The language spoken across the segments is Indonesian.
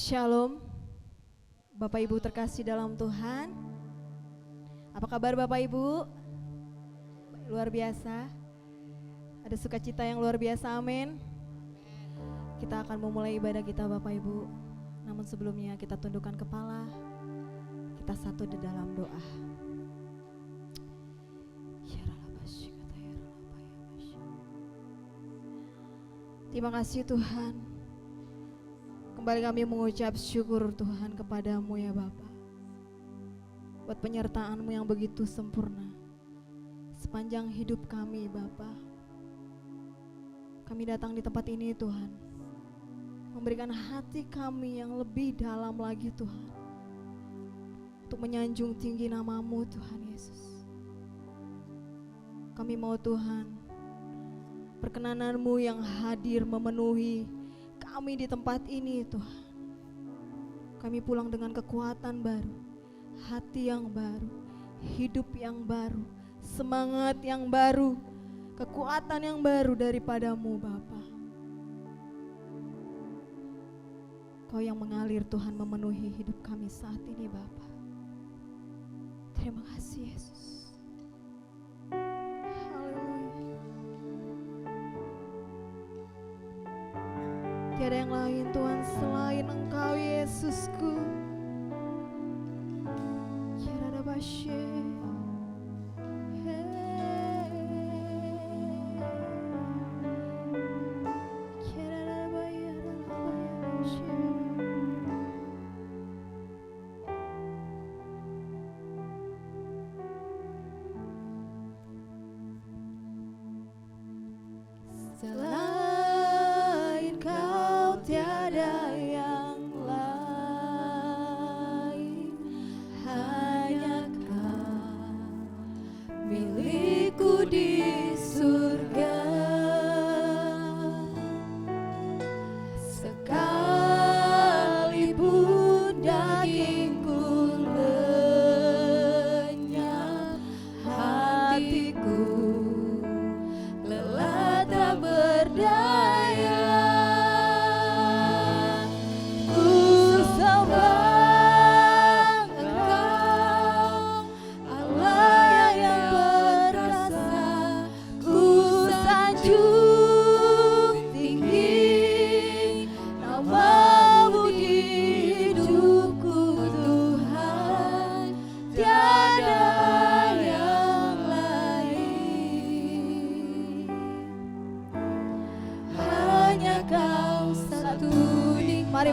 Shalom, Bapak Ibu terkasih dalam Tuhan. Apa kabar Bapak Ibu? Luar biasa. Ada sukacita yang luar biasa, amin. Kita akan memulai ibadah kita Bapak Ibu. Namun sebelumnya kita tundukkan kepala. Kita satu di dalam doa. Terima kasih Tuhan. Kembali kami mengucap syukur Tuhan kepadamu ya Bapa, buat penyertaan-Mu yang begitu sempurna sepanjang hidup kami Bapa. Kami datang di tempat ini Tuhan, memberikan hati kami yang lebih dalam lagi Tuhan, untuk menyanjung tinggi nama-Mu Tuhan Yesus. Kami mau Tuhan, perkenanan-Mu yang hadir memenuhi kami di tempat ini Tuhan. Kami pulang dengan kekuatan baru, hati yang baru, hidup yang baru, semangat yang baru, kekuatan yang baru daripada-Mu Bapa. Kau yang mengalir Tuhan memenuhi hidup kami saat ini Bapa. Terima kasih Yesus. Tiada yang lain Tuhan selain Engkau Yesusku. Tiada basye.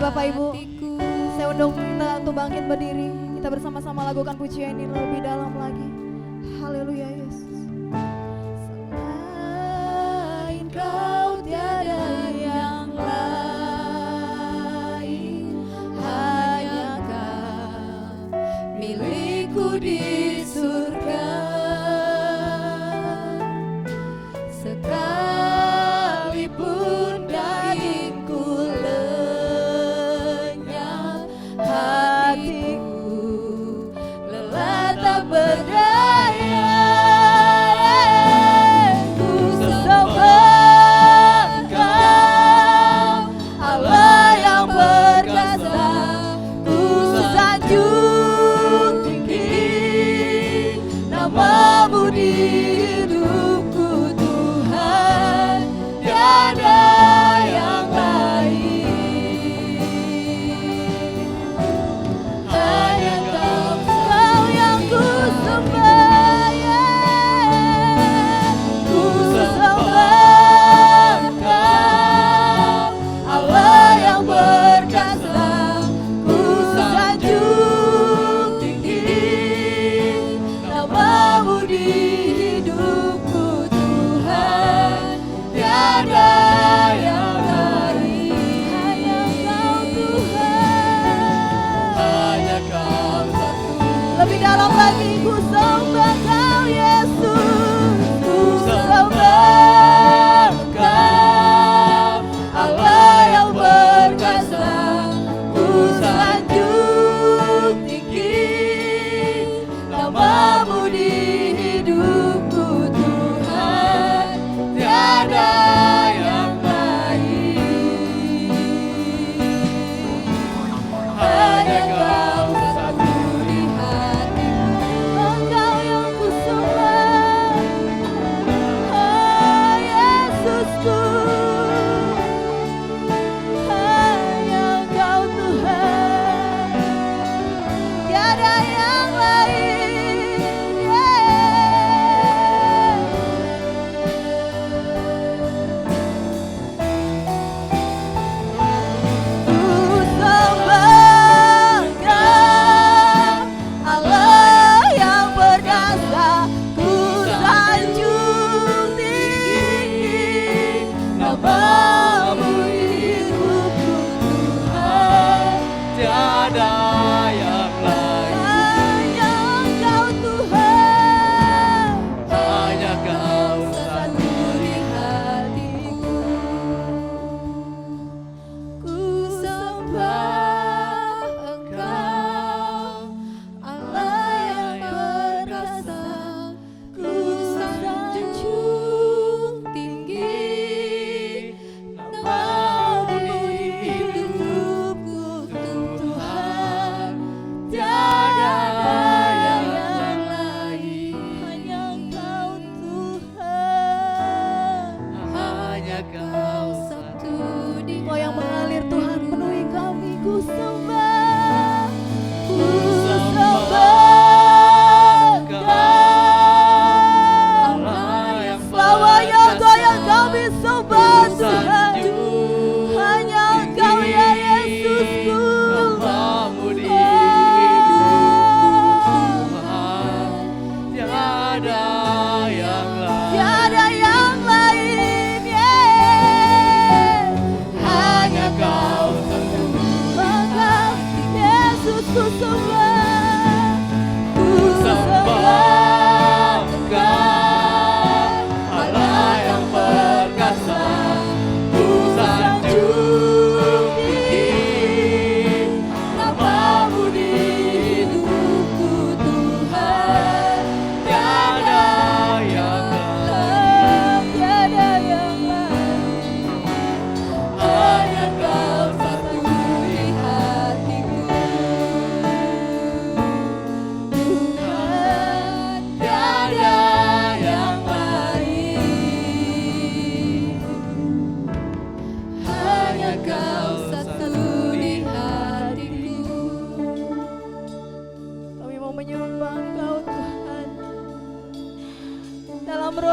Bapak Ibu, saya undang kita untuk bangkit berdiri. Kita bersama-sama lakukan pujian ini lebih dalam lagi. Haleluya Yesus. Selain Kau tiada yang lain, hanya Kau milikku di surga. Sekalipun dagingku berdaya, ku sembah Kau, Allah yang perkasa, ku sanjung tinggi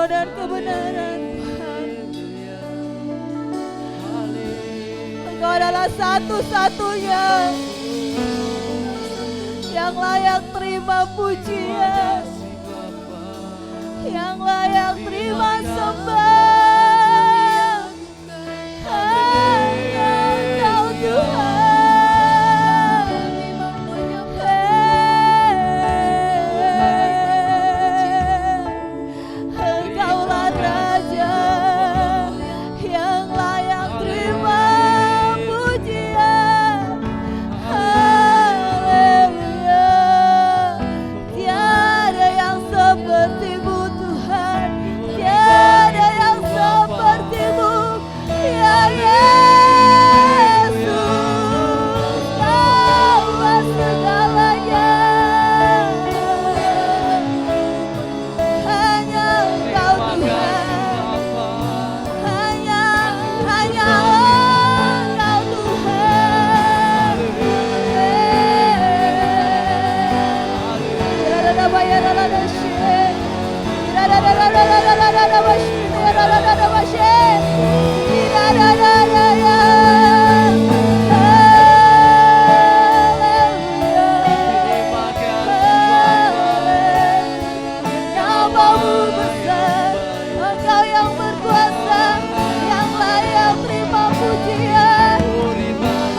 dan kebenaran Tuhan. Engkau adalah satu-satunya yang layak terima pujian, yang layak terima sembah. Hanya Engkau Tuhan. Engkaulah Raja yang layak terima pujian. Haleluya. Tiada yang seperti-Mu Tuhan, tiada yang seperti-Mu ya Yesus. Kaulah segalanya, hanya Engkau Tuhan, hanya Engkau Tuhan. Namamu besar, Engkau yang berkuasa, yang layak terima pujian.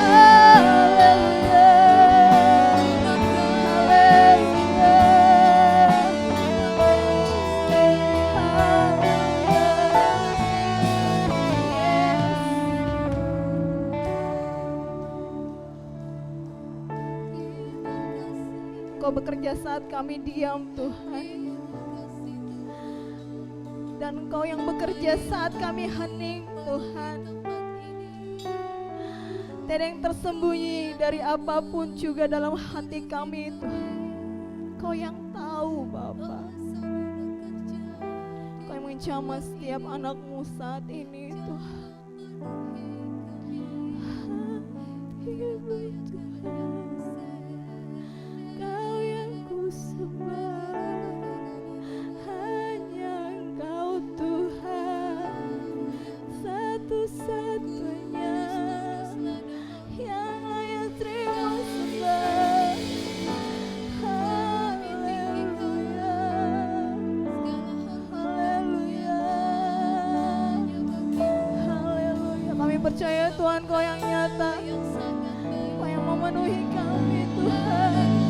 Haleluya, Engkau bekerja saat kami diam Tuhan, dan Engkau yang bekerja saat kami hening Tuhan. Tiada yang tersembunyi dari apapun juga dalam hati kami Tuhan. Engkau yang tahu Bapa. Engkau yang menjamah setiap anak-Mu saat ini Tuhan. Kau yang kusembah, hanya Engkau Tuhan, satu-satunya yang layak terima sembah. Haleluya, haleluya, haleluya. Kami percaya Tuhan Kau yang nyata, Kau yang memenuhi kami Tuhan.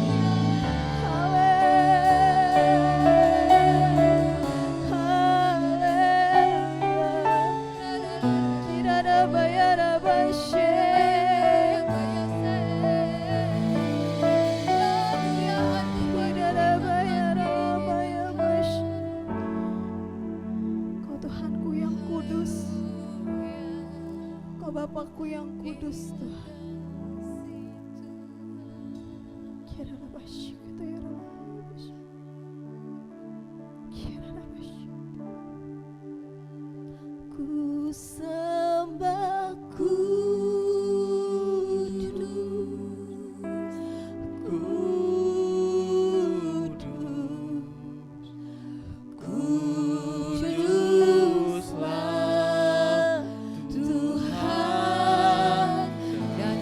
Kau Tuhanku yang kudus, Kau Bapakku yang kudus Tuhan. Ku sembah kuduslah Tuhan, dan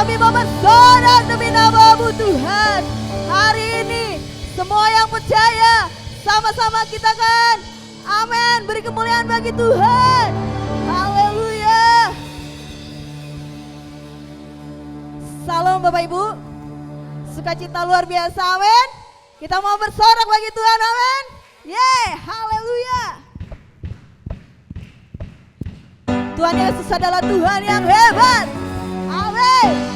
Kami mau bersorak demi nama-Mu Tuhan. Hari ini semua yang percaya sama-sama kita kan. Amin. Beri kemuliaan bagi Tuhan. Haleluya. Salam Bapak Ibu. Sukacita luar biasa. Amin. Kita mau bersorak bagi Tuhan. Amin. Haleluya. Tuhan Yesus adalah Tuhan yang hebat. Amin.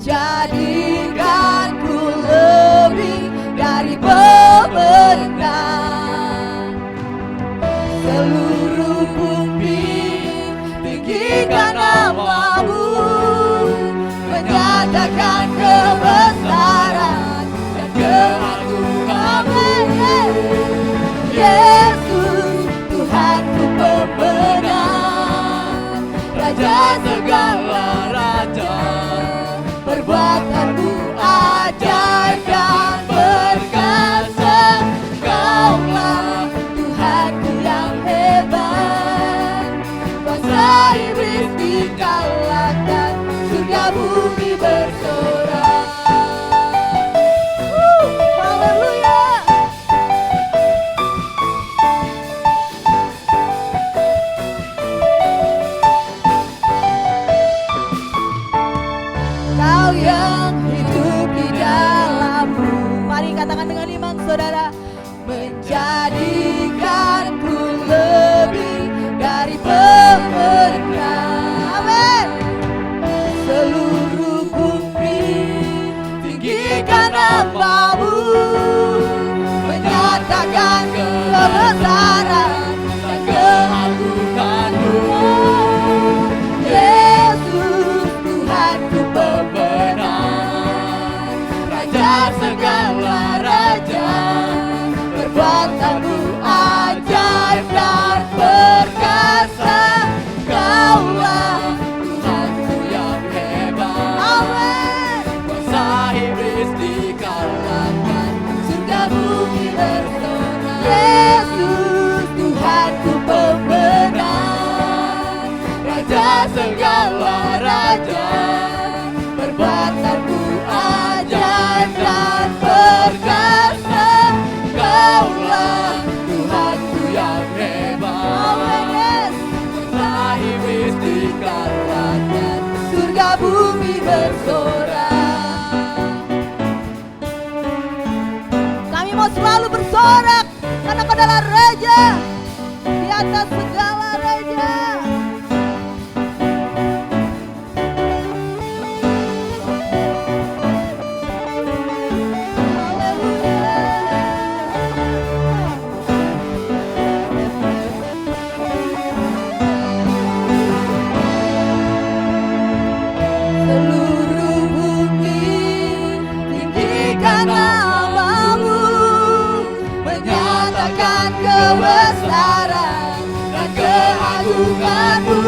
Menjadikanku lebih dari pemenang. Seluruh bumi tinggikan nama-Mu, menyatakan kebesaran dan keagungan-Mu. Yesus, Tuhanku pemenang, Raja segala raja. Perbuatanmu ajaib dan perkasa. Kaulah Tuhanku yang hebat. Bangsa iblis dikalahkan, surga bumi bersorak. Haleluya. Kau yang hidup di dalam-Mu. Mari katakan dengan iman saudara. Menjadikanku lebih dari pemenang. Amin. Seluruh bumi tinggikan nama-Mu, menyatakan kebesaran dan keagungan-Mu. Yesus, Tuhanku pemenang, Raja segala raja. Perbuatanmu ajaib dan perkasa. Kaulah Tuhanku yang hebat. Amin. Kuasa iblis dikalahkan, surga bumi bersorak. Yesus, Tuhanku pemenang, Raja segala raja. Perbuatanmu ajaib dan perkasa. Kaulah Tuhanku yang hebat. Kuasa iblis dikalahkan, surga bumi bersorak. Kami mau selalu bersorak karena Kau adalah Raja di atas segala raja. Seluruh bumi tinggikan nama-Mu, menyatakan kebesaran dan keagungan-Mu.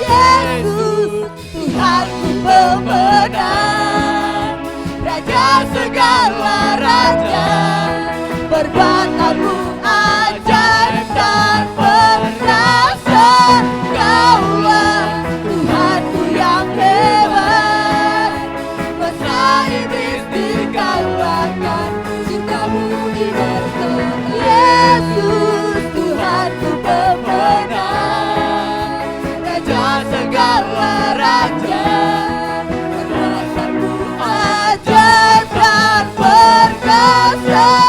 Yesus, Tuhanku pemenang, Raja segala raja. Perbuatanmu ajaib dan perkasa. Kaulah Tuhanku yang hebat. Kuasa iblis dikalahkan, surga bumi bersorak. Yesus, Tuhanku pemenang, Raja segala raja. Perbuatanmu ajaib dan perkasa.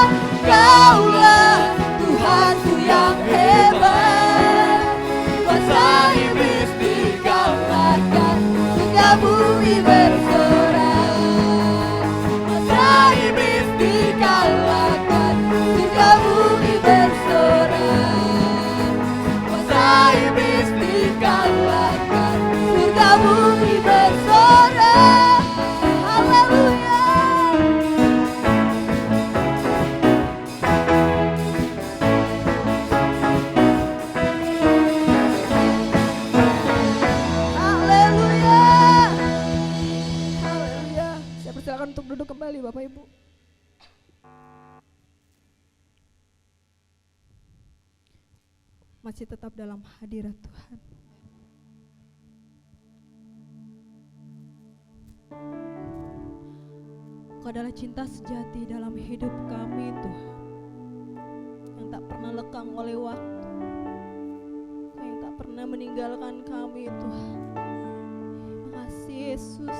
masih tetap dalam hadirat Tuhan. Engkau adalah cinta sejati dalam hidup kami Tuhan, yang tak pernah lekang oleh waktu, Engkau yang tak pernah meninggalkan kami Tuhan. Terima kasih Yesus.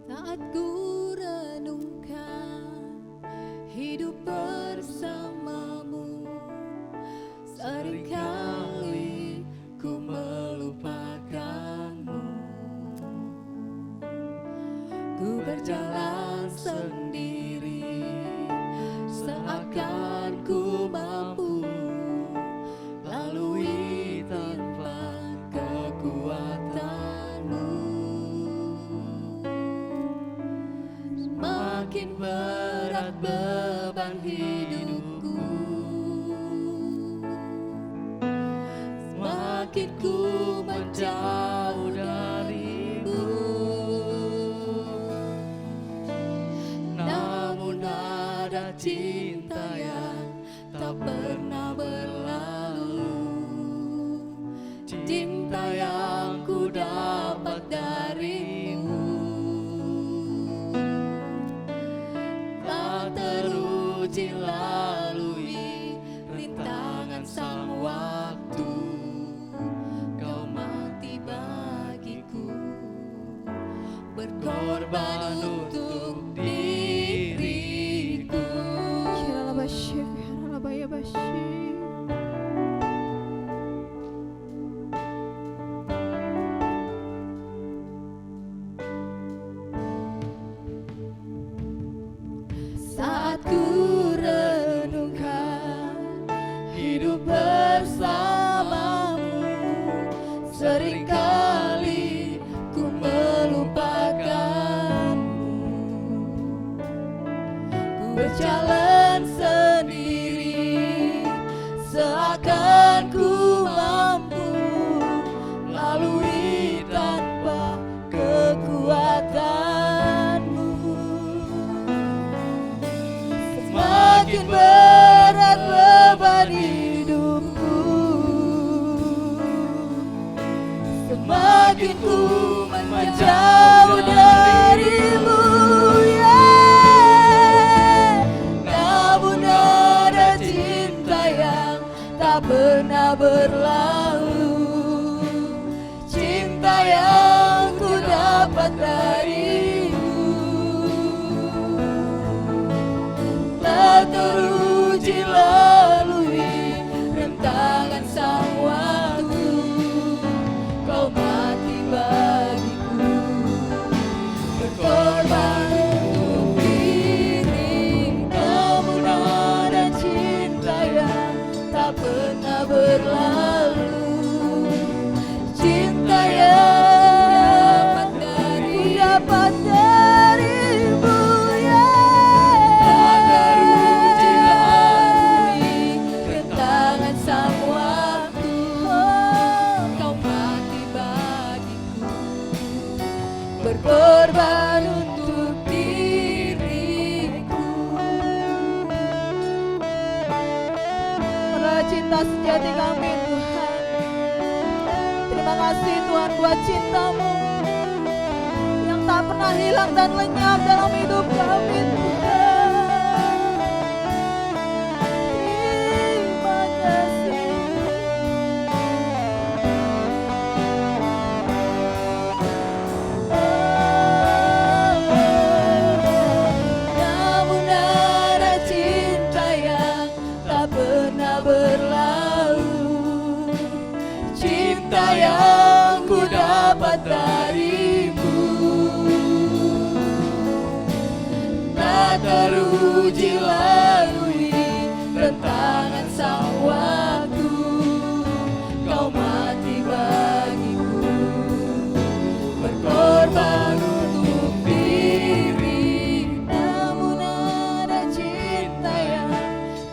Saat ku renungkan hidup bersamamu, seringkali ku melupakanmu. Ku berjalan sendiri, seakan ku mampu lalui tanpa kekuatanmu. Semakin berat beban hidupku, semakin ku menjauh darimu. Namun ada cinta yang tak pernah berlalu, cinta yang ku dapat darimu. Tak teruji lalui rintangan sang waktu, kau mati bagiku, berkorban untuk diriku. Saat ku renungkan hidup bersamamu, seringkali ku melupakanmu. Ku berjalan sendiri, seakan ku mampu lalui tanpa kekuatanmu. Semakin berat beban hidupku, semakin ku menjauh darimu, namun ada cinta yang tak pernah berlalu, cinta yang ku dapat darimu. Tak teruji lalui rentangan sang waktu, kau mati bagiku, berkorban untuk diri. Namun ada cinta yang tak pernah berlalu, cinta yang dapat darimu, teruji lalui rentangan sang waktu, kau mati bagiku, berkorban untuk diriku. Adalah cinta sejati kami Tuhan. Terima kasih Tuhan buat cinta-Mu yang tak pernah hilang dan lenyap dalam hidup kami Tuhan. Terima kasih. Namun ada cinta yang tak pernah berlalu, cinta yang ku dapat darimu. Tak teruji lalui rentangan sang waktu, kau mati bagiku, berkorban untuk diri. Namun ada cinta yang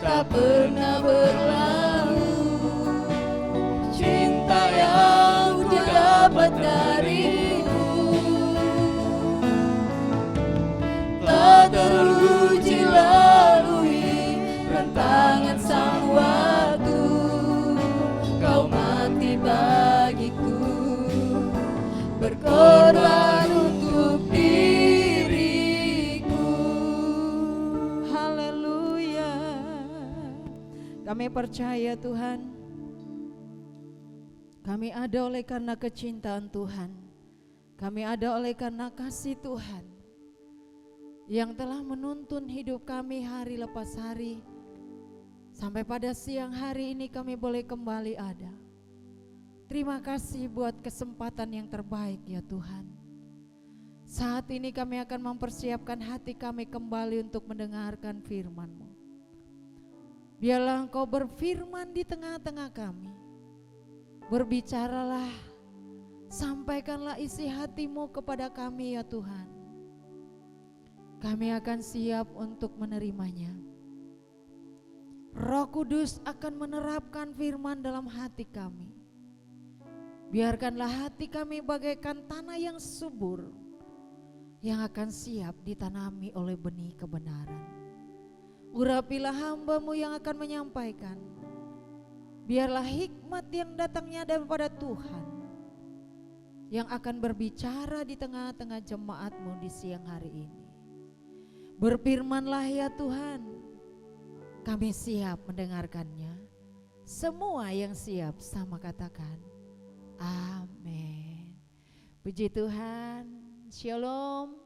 tak pernah berlalu, bagiku, berkorban untuk diriku. Haleluya. Kami percaya Tuhan, kami ada oleh karena kecintaan Tuhan, kami ada oleh karena kasih Tuhan yang telah menuntun hidup kami hari lepas hari. Sampai pada siang hari ini kami boleh kembali ada. Terima kasih buat kesempatan yang terbaik ya Tuhan. Saat ini kami akan mempersiapkan hati kami kembali untuk mendengarkan firman-Mu. Biarlah Engkau berfirman di tengah-tengah kami. Berbicaralah, sampaikanlah isi hati-Mu kepada kami ya Tuhan. Kami akan siap untuk menerimanya. Roh Kudus akan menerapkan firman dalam hati kami. Biarkanlah hati kami bagaikan tanah yang subur, yang akan siap ditanami oleh benih kebenaran. Urapilah hamba-Mu yang akan menyampaikan. Biarlah hikmat yang datangnya daripada Tuhan, yang akan berbicara di tengah-tengah jemaat-Mu di siang hari ini. Berfirmanlah ya Tuhan, kami siap mendengarkannya. Semua yang siap sama katakan amin. Puji Tuhan. Shalom.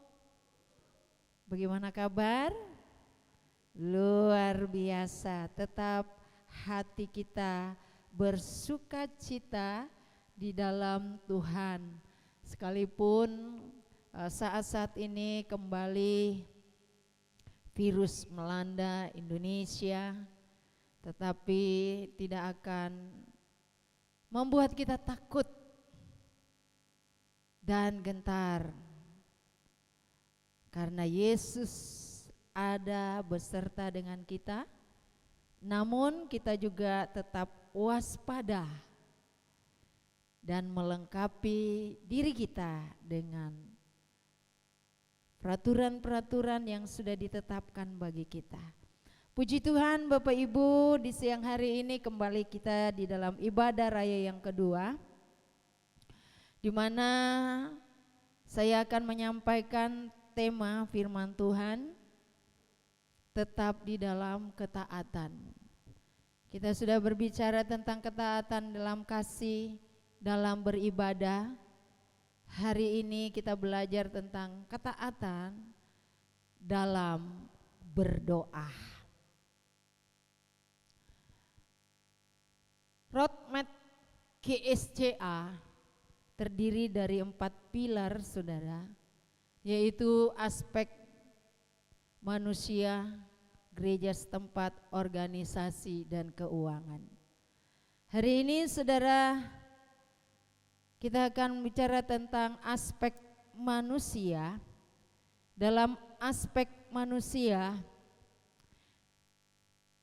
Bagaimana kabar? Luar biasa. Tetap hati kita bersukacita di dalam Tuhan. Sekalipun saat-saat ini kembali virus melanda Indonesia, tetapi tidak akan membuat kita takut dan gentar, karena Yesus ada beserta dengan kita. Namun kita juga tetap waspada dan melengkapi diri kita dengan peraturan-peraturan yang sudah ditetapkan bagi kita. Puji Tuhan Bapak Ibu, di siang hari ini kembali kita di dalam ibadah raya yang kedua, di mana saya akan menyampaikan tema firman Tuhan, tetap di dalam ketaatan. Kita sudah berbicara tentang ketaatan dalam kasih, dalam beribadah. Hari ini kita belajar tentang ketaatan dalam berdoa. Roadmap GSCA terdiri dari 4 pilar saudara, yaitu aspek manusia, gereja setempat, organisasi, dan keuangan. Hari ini saudara, kita akan bicara tentang aspek manusia. Dalam aspek manusia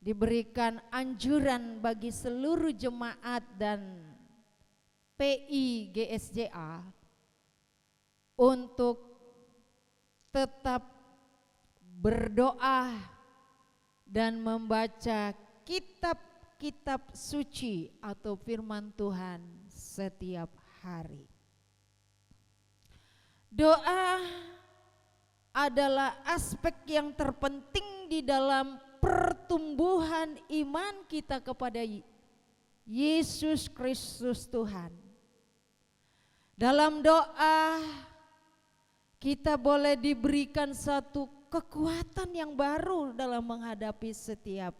diberikan anjuran bagi seluruh jemaat dan PI GSJA untuk tetap berdoa dan membaca kitab-kitab suci atau firman Tuhan setiap hari. Doa adalah aspek yang terpenting di dalam pertumbuhan iman kita kepada Yesus Kristus Tuhan. Dalam doa kita boleh diberikan satu kekuatan yang baru dalam menghadapi setiap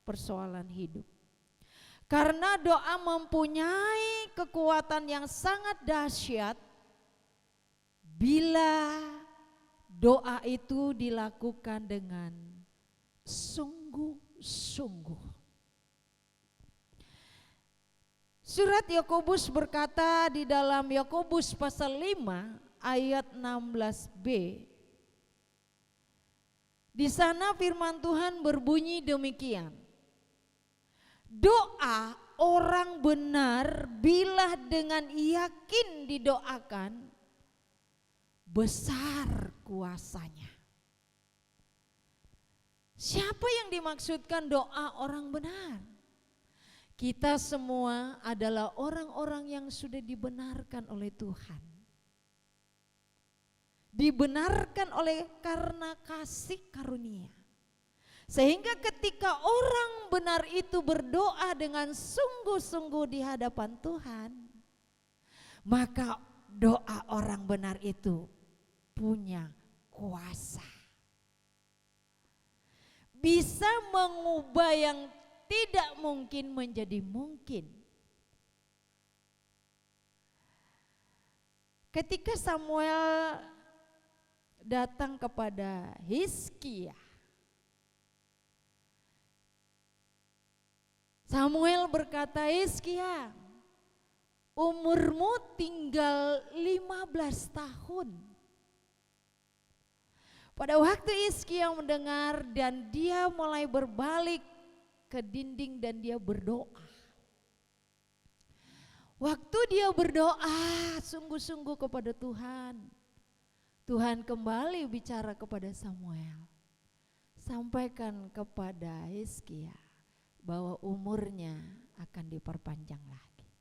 persoalan hidup. Karena doa mempunyai kekuatan yang sangat dahsyat bila doa itu dilakukan dengan sungguh-sungguh. Surat Yakobus berkata di dalam Yakobus pasal 5 ayat 16b. Di sana firman Tuhan berbunyi demikian. Doa orang benar bila dengan yakin didoakan, besar kuasanya. Siapa yang dimaksudkan doa orang benar? Kita semua adalah orang-orang yang sudah dibenarkan oleh Tuhan. Dibenarkan oleh karena kasih karunia. Sehingga ketika orang benar itu berdoa dengan sungguh-sungguh di hadapan Tuhan, maka doa orang benar itu punya kuasa. Bisa mengubah yang tidak mungkin menjadi mungkin. Ketika Samuel datang kepada Hizkia, Samuel berkata, Hizkia, umurmu tinggal 15 tahun. Pada waktu Hizkia mendengar dan dia mulai berbalik ke dinding dan dia berdoa. Waktu dia berdoa sungguh-sungguh kepada Tuhan, Tuhan kembali bicara kepada Samuel. Sampaikan kepada Hizkia bahwa umurnya akan diperpanjang lagi.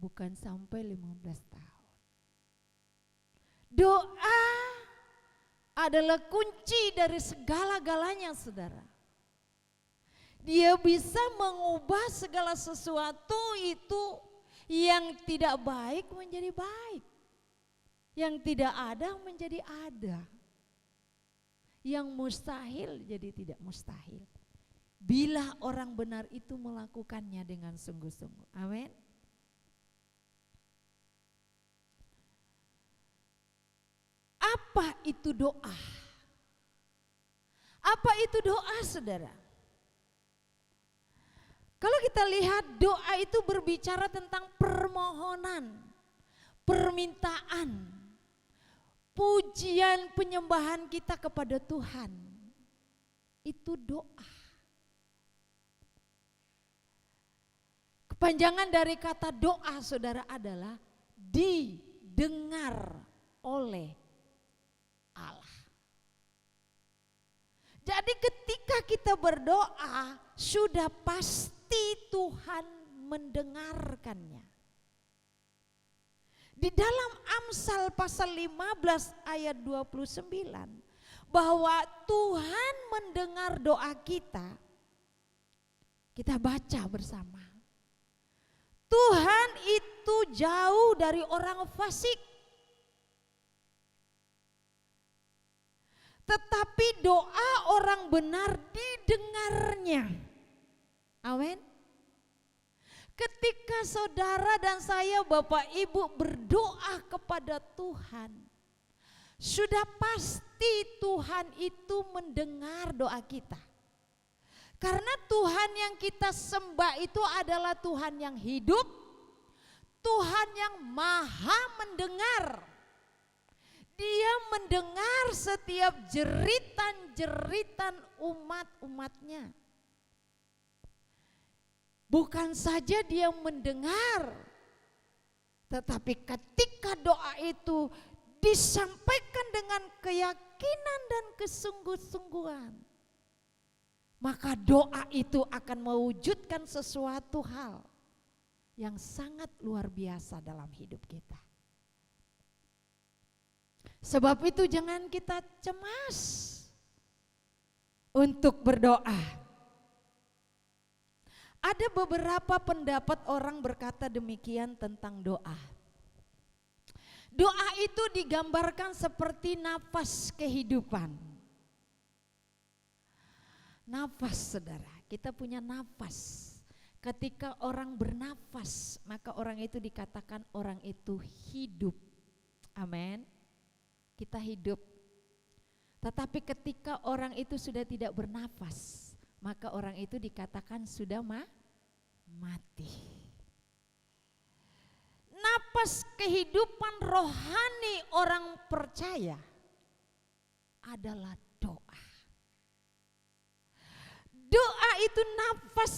Bukan sampai 15 tahun. Doa adalah kunci dari segala-galanya, saudara. Dia bisa mengubah segala sesuatu itu yang tidak baik menjadi baik. Yang tidak ada menjadi ada. Yang mustahil jadi tidak mustahil. Bila orang benar itu melakukannya dengan sungguh-sungguh. Amin. Apa itu doa? Apa itu doa, saudara? Kalau kita lihat doa itu berbicara tentang permohonan, permintaan, pujian, penyembahan kita kepada Tuhan. Itu doa. Kepanjangan dari kata doa, saudara, adalah didengar oleh Allah. Jadi ketika kita berdoa, sudah pasti Tuhan mendengarkannya. Di dalam Amsal pasal 15 ayat 29, bahwa Tuhan mendengar doa kita. Kita baca bersama. Tuhan itu jauh dari orang fasik, tetapi doa orang benar didengarnya. Amin. Ketika saudara dan saya, Bapak Ibu, berdoa kepada Tuhan, sudah pasti Tuhan itu mendengar doa kita. Karena Tuhan yang kita sembah itu adalah Tuhan yang hidup, Tuhan yang maha mendengar. Dia mendengar setiap jeritan-jeritan umat-umatnya. Bukan saja dia mendengar, tetapi ketika doa itu disampaikan dengan keyakinan dan kesungguh-sungguhan, maka doa itu akan mewujudkan sesuatu hal yang sangat luar biasa dalam hidup kita. Sebab itu jangan kita cemas untuk berdoa. Ada beberapa pendapat orang berkata demikian tentang doa. Doa itu digambarkan seperti nafas kehidupan. Nafas, saudara, kita punya nafas. Ketika orang bernafas, maka orang itu dikatakan orang itu hidup. Amin. Kita hidup. Tetapi ketika orang itu sudah tidak bernafas, maka orang itu dikatakan sudah mati. Napas kehidupan rohani orang percaya adalah doa. Doa itu nafas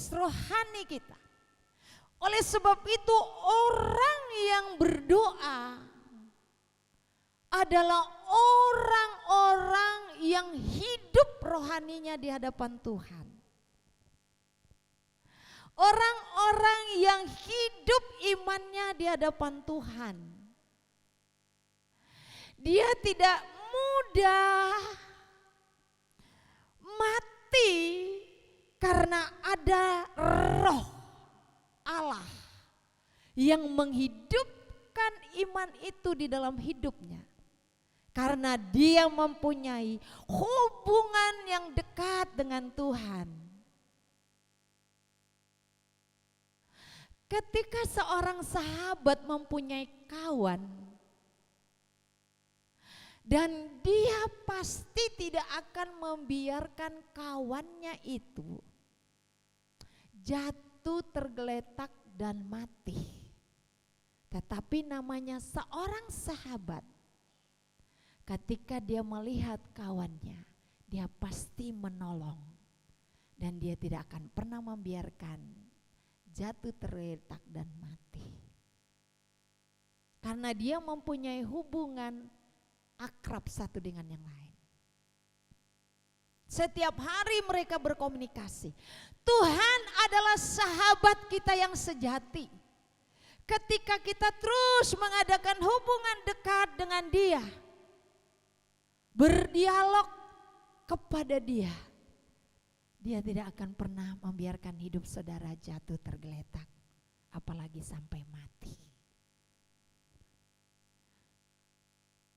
rohani kita. Oleh sebab itu orang yang berdoa adalah orang-orang yang hidup rohaninya di hadapan Tuhan. Orang-orang yang hidup imannya di hadapan Tuhan. Dia tidak mudah mati karena ada roh Allah yang menghidupkan iman itu di dalam hidupnya. Karena dia mempunyai hubungan yang dekat dengan Tuhan. Ketika seorang sahabat mempunyai kawan dan dia pasti tidak akan membiarkan kawannya itu jatuh tergeletak dan mati. Tetapi namanya seorang sahabat, ketika dia melihat kawannya, dia pasti menolong dan dia tidak akan pernah membiarkan jatuh tergeletak dan mati. Karena dia mempunyai hubungan akrab satu dengan yang lain. Setiap hari mereka berkomunikasi. Tuhan adalah sahabat kita yang sejati. Ketika kita terus mengadakan hubungan dekat dengan Dia, berdialog kepada Dia, Dia tidak akan pernah membiarkan hidup saudara jatuh tergeletak, apalagi sampai mati.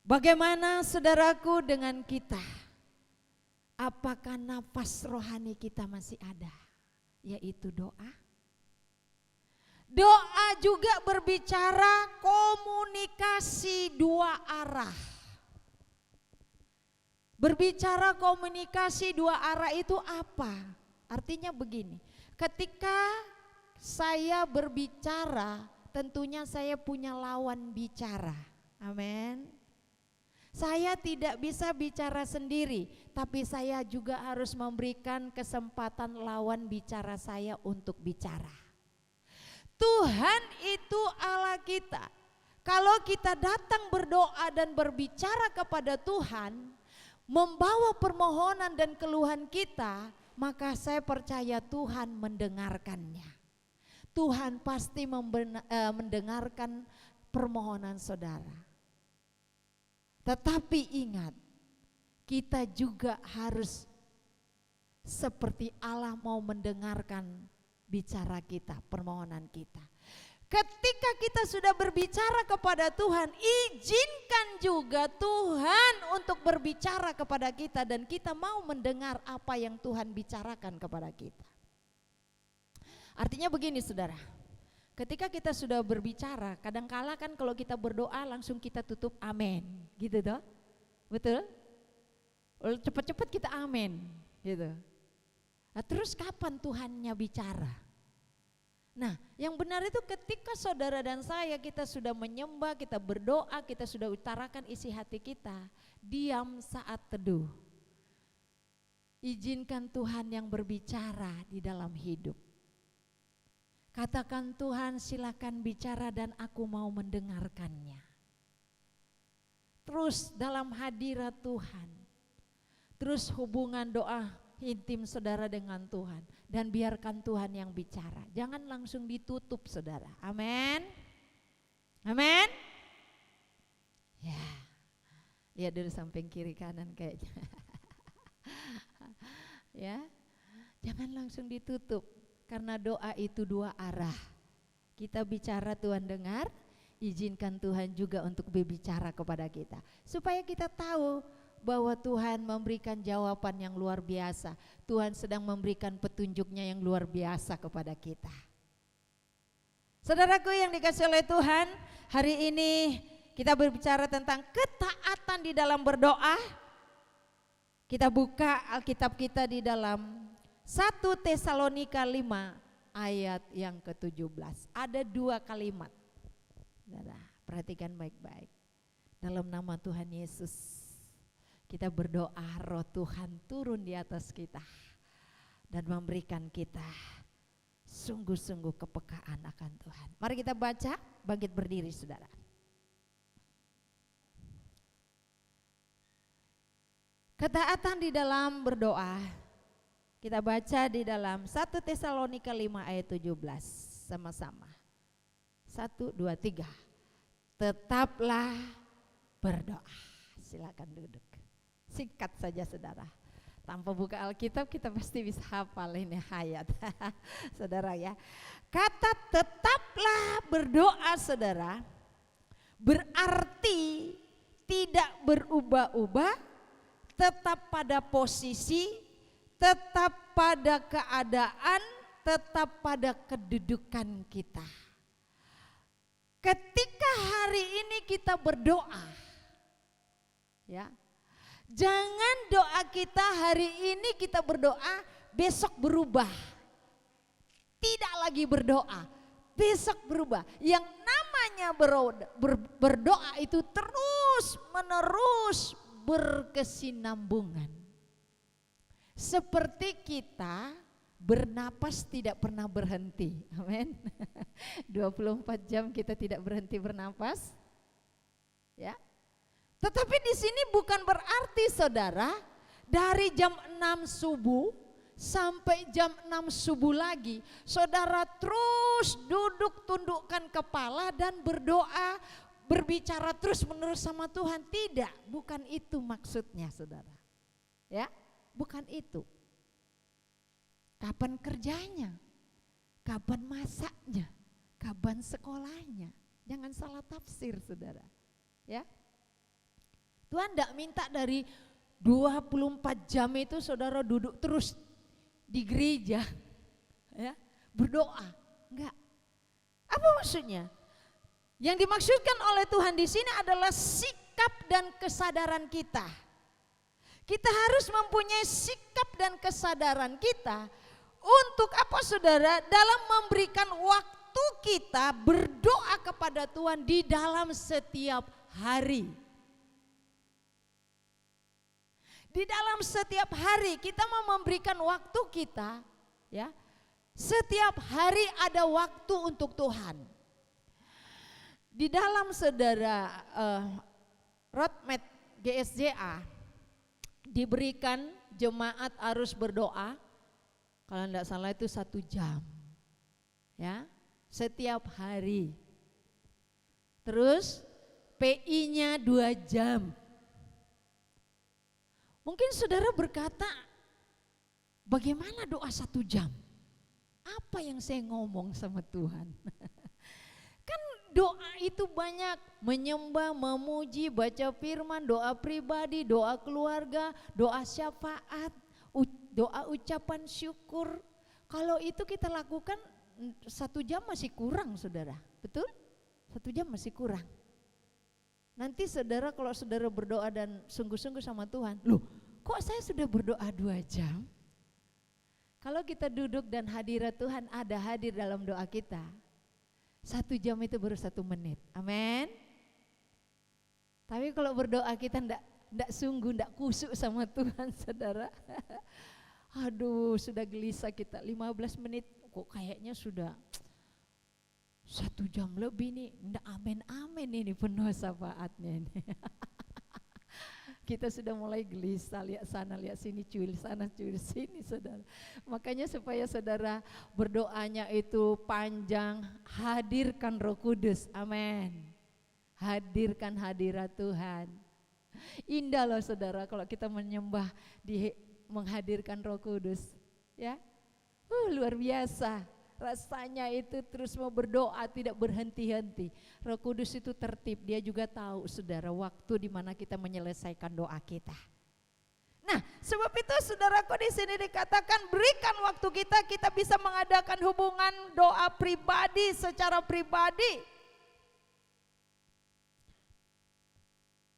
Bagaimana saudaraku dengan kita? Apakah nafas rohani kita masih ada? Yaitu doa. Doa juga berbicara komunikasi dua arah. Berbicara komunikasi dua arah itu apa? Artinya begini, ketika saya berbicara tentunya saya punya lawan bicara. Amin. Saya tidak bisa bicara sendiri, tapi saya juga harus memberikan kesempatan lawan bicara saya untuk bicara. Tuhan itu Allah kita. Kalau kita datang berdoa dan berbicara kepada Tuhan, membawa permohonan dan keluhan kita, maka saya percaya Tuhan mendengarkannya. Tuhan pasti mendengarkan permohonan saudara. Tetapi ingat, kita juga harus seperti Allah mau mendengarkan bicara kita, permohonan kita. Ketika kita sudah berbicara kepada Tuhan, izinkan juga Tuhan untuk berbicara kepada kita dan kita mau mendengar apa yang Tuhan bicarakan kepada kita. Artinya begini saudara, ketika kita sudah berbicara, kadangkala kan kalau kita berdoa langsung kita tutup amin, gitu toh? Betul? Cepat-cepat kita amin, gitu. Nah, terus kapan Tuhannya bicara? Nah, yang benar itu ketika saudara dan saya kita sudah menyembah, kita berdoa, kita sudah utarakan isi hati kita, diam saat teduh. Izinkan Tuhan yang berbicara di dalam hidup. Katakan, Tuhan silakan bicara dan aku mau mendengarkannya. Terus dalam hadirat Tuhan, terus hubungan doa intim saudara dengan Tuhan dan biarkan Tuhan yang bicara. Jangan langsung ditutup saudara. Amin. Amin. Ya. Lihat dulu samping kiri kanan kayaknya. Ya. Jangan langsung ditutup karena doa itu dua arah. Kita bicara Tuhan dengar, izinkan Tuhan juga untuk berbicara kepada kita supaya kita tahu bahwa Tuhan memberikan jawaban yang luar biasa. Tuhan sedang memberikan petunjuknya yang luar biasa kepada kita. Saudaraku yang dikasihi oleh Tuhan, hari ini kita berbicara tentang ketaatan di dalam berdoa. Kita buka Alkitab kita di dalam 1 Tesalonika 5 ayat yang ke-17. Ada dua kalimat. Saudara, perhatikan baik-baik. Dalam nama Tuhan Yesus, kita berdoa roh Tuhan turun di atas kita dan memberikan kita sungguh-sungguh kepekaan akan Tuhan. Mari kita baca, bangkit berdiri saudara. Ketaatan di dalam berdoa, Kita baca di dalam 1 Tesalonika 5 ayat 17 sama-sama. 1, 2, 3. Tetaplah berdoa. Silakan duduk. Singkat saja saudara. Tanpa buka Alkitab kita pasti bisa hafal ini ayat. Saudara ya. Kata tetaplah berdoa saudara berarti tidak berubah-ubah, tetap pada posisi, tetap pada keadaan, tetap pada kedudukan kita. Ketika hari ini kita berdoa, ya, jangan doa kita hari ini kita berdoa, besok berubah. Tidak lagi berdoa, besok berubah. Yang namanya berdoa itu terus menerus berkesinambungan. Seperti kita bernapas tidak pernah berhenti. Amin. 24 jam kita tidak berhenti bernapas. Ya. Tetapi di sini bukan berarti saudara dari jam 6 subuh sampai jam 6 subuh lagi saudara terus duduk tundukkan kepala dan berdoa, berbicara terus menerus sama Tuhan. Tidak, bukan itu maksudnya saudara. Ya, bukan itu. Kapan kerjanya? Kapan masaknya? Kapan sekolahnya? Jangan salah tafsir saudara. Ya. Tuhan tidak minta dari 24 jam itu saudara duduk terus di gereja, ya, berdoa. Enggak. Apa maksudnya? Yang dimaksudkan oleh Tuhan di sini adalah sikap dan kesadaran kita. Kita harus mempunyai sikap dan kesadaran kita untuk apa saudara? Dalam memberikan waktu kita berdoa kepada Tuhan di dalam setiap hari. Di dalam setiap hari kita mau memberikan waktu kita, ya. Setiap hari ada waktu untuk Tuhan. Di dalam saudara roadmap GSJA diberikan jemaat harus berdoa, kalau tidak salah itu 1 jam, ya, setiap hari. Terus PI-nya 2 jam. Mungkin saudara berkata, bagaimana doa 1 jam? Apa yang saya ngomong sama Tuhan? Kan doa itu banyak, menyembah, memuji, baca firman, doa pribadi, doa keluarga, doa syafaat, doa ucapan syukur. Kalau itu kita lakukan 1 jam masih kurang saudara, betul? 1 jam masih kurang. Nanti saudara kalau saudara berdoa dan sungguh-sungguh sama Tuhan, loh kok saya sudah berdoa 2 jam? Kalau kita duduk dan hadirat Tuhan ada hadir dalam doa kita, 1 jam itu baru 1 menit, amin. Tapi kalau berdoa kita enggak sungguh, enggak kusuk sama Tuhan saudara, aduh sudah gelisah kita 15 menit, kok kayaknya sudah 1 jam lebih nih, enggak amin-amin ini penuh syafaatnya ini. Kita sudah mulai gelisah, lihat sana, lihat sini, cuil sana, cuil sini saudara. Makanya supaya saudara berdoanya itu panjang, hadirkan Roh Kudus, amin. Hadirkan hadirat Tuhan. Indah loh saudara kalau kita menyembah, menghadirkan Roh Kudus, ya. Luar biasa. Rasanya itu terus mau berdoa tidak berhenti-henti. Roh Kudus itu tertib, dia juga tahu saudara waktu di mana kita menyelesaikan doa kita. Nah, sebab itu saudaraku di sini dikatakan berikan waktu kita bisa mengadakan hubungan doa pribadi secara pribadi.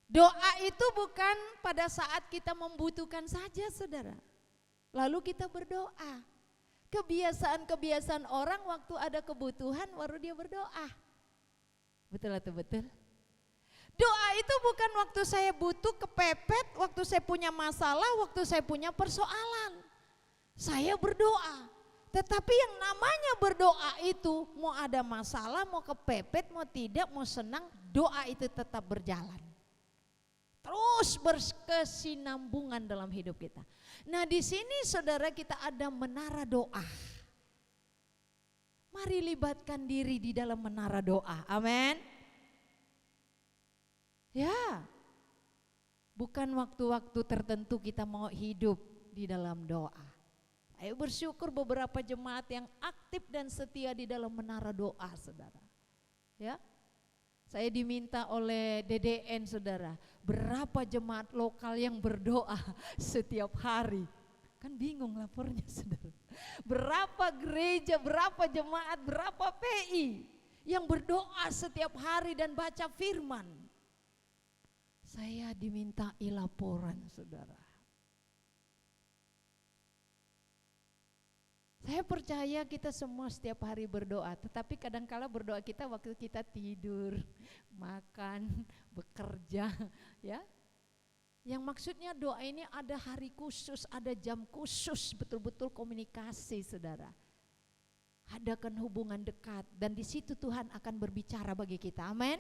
Doa itu bukan pada saat kita membutuhkan saja saudara. Lalu kita berdoa. Kebiasaan-kebiasaan orang waktu ada kebutuhan baru dia berdoa. Betul atau betul? Doa itu bukan waktu saya butuh kepepet, waktu saya punya masalah, waktu saya punya persoalan. Saya berdoa. Tetapi yang namanya berdoa itu mau ada masalah, mau kepepet, mau tidak, mau senang, doa itu tetap berjalan. terus berkesinambungan dalam hidup kita. Nah, di sini saudara kita ada menara doa. Mari libatkan diri di dalam menara doa. Amin. Ya. Bukan waktu-waktu tertentu kita mau hidup di dalam doa. Saya bersyukur beberapa jemaat yang aktif dan setia di dalam menara doa, saudara. Ya, saya diminta oleh DDN, saudara, berapa jemaat lokal yang berdoa setiap hari. Kan bingung lapornya, saudara. Berapa gereja, berapa jemaat, berapa PI yang berdoa setiap hari dan baca firman. Saya dimintai laporan, saudara. Saya percaya kita semua setiap hari berdoa, tetapi kadangkala berdoa kita waktu kita tidur, makan, bekerja, ya. Yang maksudnya doa ini ada hari khusus, ada jam khusus, betul-betul komunikasi, saudara. Adakan hubungan dekat dan di situ Tuhan akan berbicara bagi kita. Amin.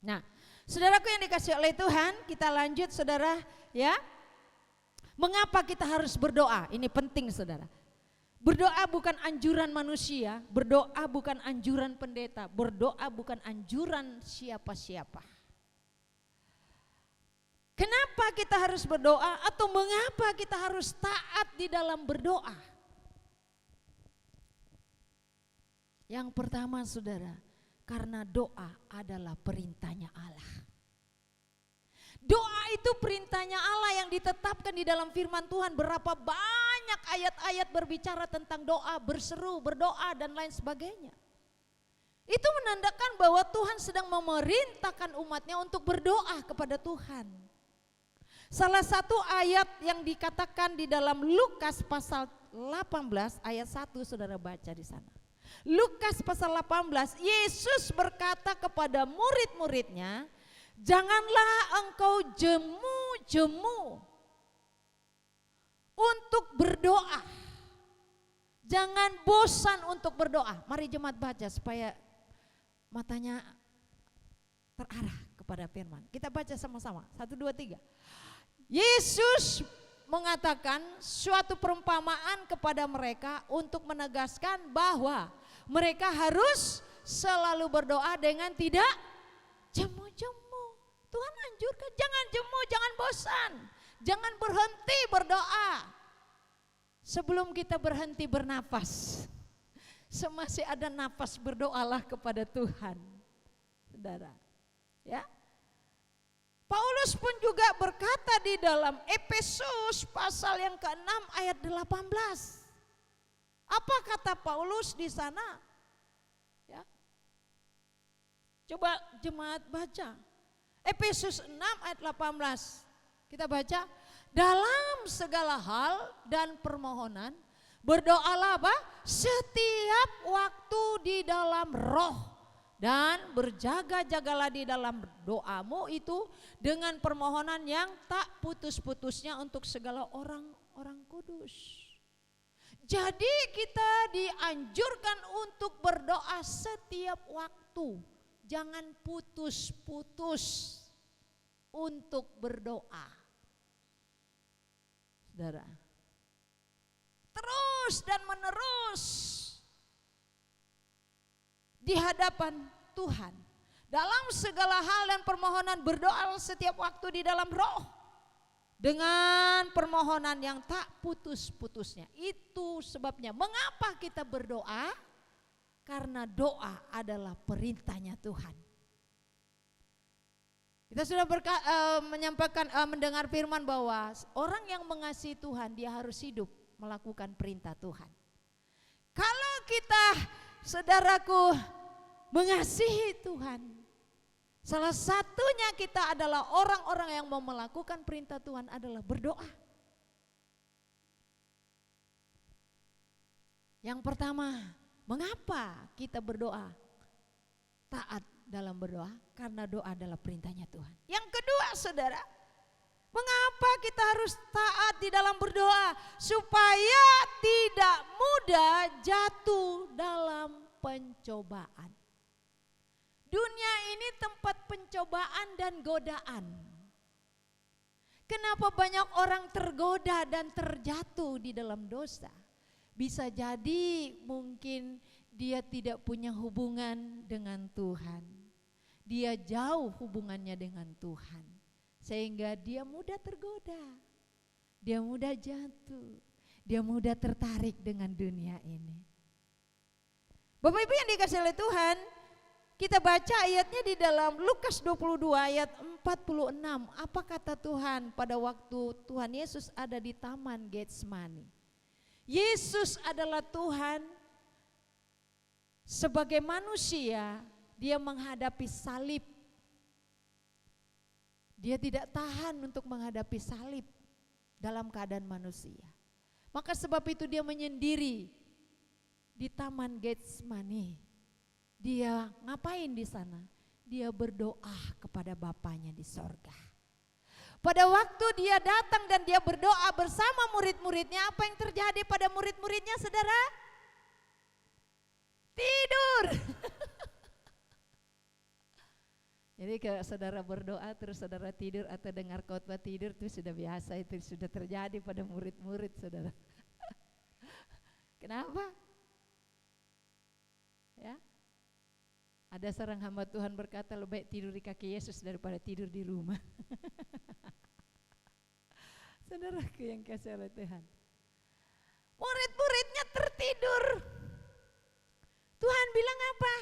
Nah, saudaraku yang dikasih oleh Tuhan, kita lanjut, saudara, ya. Mengapa kita harus berdoa? Ini penting, saudara. Berdoa bukan anjuran manusia, berdoa bukan anjuran pendeta, berdoa bukan anjuran siapa-siapa. Kenapa kita harus berdoa atau mengapa kita harus taat di dalam berdoa? Yang pertama, saudara, karena doa adalah perintahnya Allah. Doa itu perintahnya Allah yang ditetapkan di dalam firman Tuhan. Berapa banyak ayat-ayat berbicara tentang doa, berseru, berdoa dan lain sebagainya. Itu menandakan bahwa Tuhan sedang memerintahkan umatnya untuk berdoa kepada Tuhan. Salah satu ayat yang dikatakan di dalam Lukas pasal 18 ayat 1, saudara baca di sana. Lukas pasal 18, Yesus berkata kepada murid-muridnya, janganlah engkau jemu-jemu untuk berdoa. Jangan bosan untuk berdoa. Mari jemaat baca supaya matanya terarah kepada firman. Kita baca sama-sama. 1, 2, 3. Yesus mengatakan suatu perumpamaan kepada mereka untuk menegaskan bahwa mereka harus selalu berdoa dengan tidak jemu-jemu. Tuhan anjurkan jangan jemu, jangan bosan, jangan berhenti berdoa. Sebelum kita berhenti bernafas, semasih ada nafas berdoalah kepada Tuhan, saudara. Ya, Paulus pun juga berkata di dalam Efesus pasal yang ke-6 ayat 18. Apa kata Paulus di sana? Ya. Coba jemaat baca. Efesus 6 ayat 18. Kita baca, dalam segala hal dan permohonan berdoalah apa? Setiap waktu di dalam roh. Dan berjaga-jagalah di dalam doamu itu dengan permohonan yang tak putus-putusnya untuk segala orang-orang kudus. Jadi kita dianjurkan untuk berdoa setiap waktu. Jangan putus-putus untuk berdoa. Saudara. Terus dan menerus di hadapan Tuhan. Dalam segala hal dan permohonan berdoa setiap waktu di dalam roh. Dengan permohonan yang tak putus-putusnya. Itu sebabnya mengapa kita berdoa? Karena doa adalah perintahnya Tuhan. Kita sudah mendengar firman bahwa orang yang mengasihi Tuhan dia harus hidup melakukan perintah Tuhan. Kalau kita, saudaraku, mengasihi Tuhan, salah satunya kita adalah orang-orang yang mau melakukan perintah Tuhan adalah berdoa. Yang pertama, mengapa kita berdoa? Taat dalam berdoa karena doa adalah perintahnya Tuhan. Yang kedua, saudara, mengapa kita harus taat di dalam berdoa? Supaya tidak mudah jatuh dalam pencobaan. Dunia ini tempat pencobaan dan godaan. Kenapa banyak orang tergoda dan terjatuh di dalam dosa? Bisa jadi mungkin dia tidak punya hubungan dengan Tuhan. Dia jauh hubungannya dengan Tuhan. Sehingga dia mudah tergoda. Dia mudah jatuh. Dia mudah tertarik dengan dunia ini. Bapak Ibu yang dikasihi oleh Tuhan, kita baca ayatnya di dalam Lukas 22 ayat 46. Apa kata Tuhan pada waktu Tuhan Yesus ada di Taman Getsemani? Yesus adalah Tuhan, sebagai manusia dia menghadapi salib. Dia tidak tahan untuk menghadapi salib dalam keadaan manusia. Maka sebab itu dia menyendiri di Taman Getsemani. Dia ngapain di sana? Dia berdoa kepada Bapanya di sorga. Pada waktu dia datang dan dia berdoa bersama murid-muridnya, apa yang terjadi pada murid-muridnya, saudara? Tidur. Jadi kalau saudara berdoa terus saudara tidur atau dengar khotbah tidur, itu sudah biasa, itu sudah terjadi pada murid-murid saudara. Kenapa? Ya, ada seorang hamba Tuhan berkata, lebih baik tidur di kaki Yesus daripada tidur di rumah. Saudaraku yang kasih oleh Tuhan, murid-muridnya tertidur. Tuhan bilang apa?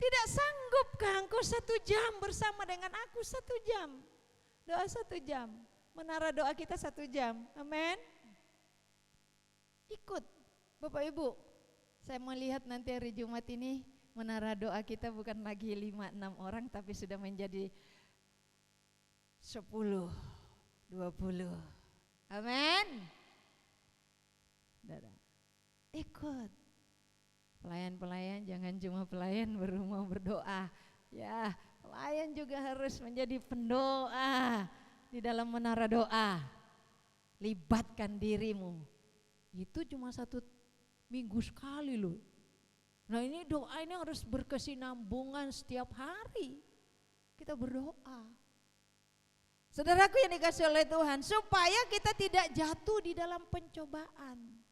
Tidak sanggupkah engkau 1 jam bersama dengan aku 1 jam? Doa 1 jam, menara doa kita 1 jam, amin. Ikut Bapak Ibu, saya melihat nanti hari Jumat ini menara doa kita bukan lagi 5-6 orang, tapi sudah menjadi 10, 20. Amin. Ikut. Pelayan-pelayan jangan cuma pelayan berumah berdoa. Ya, pelayan juga harus menjadi pendoa di dalam menara doa. Libatkan dirimu. Itu cuma 1 minggu sekali loh. Nah ini doa ini harus berkesinambungan setiap hari. Kita berdoa. Saudaraku yang dikasihi oleh Tuhan, supaya kita tidak jatuh di dalam pencobaan.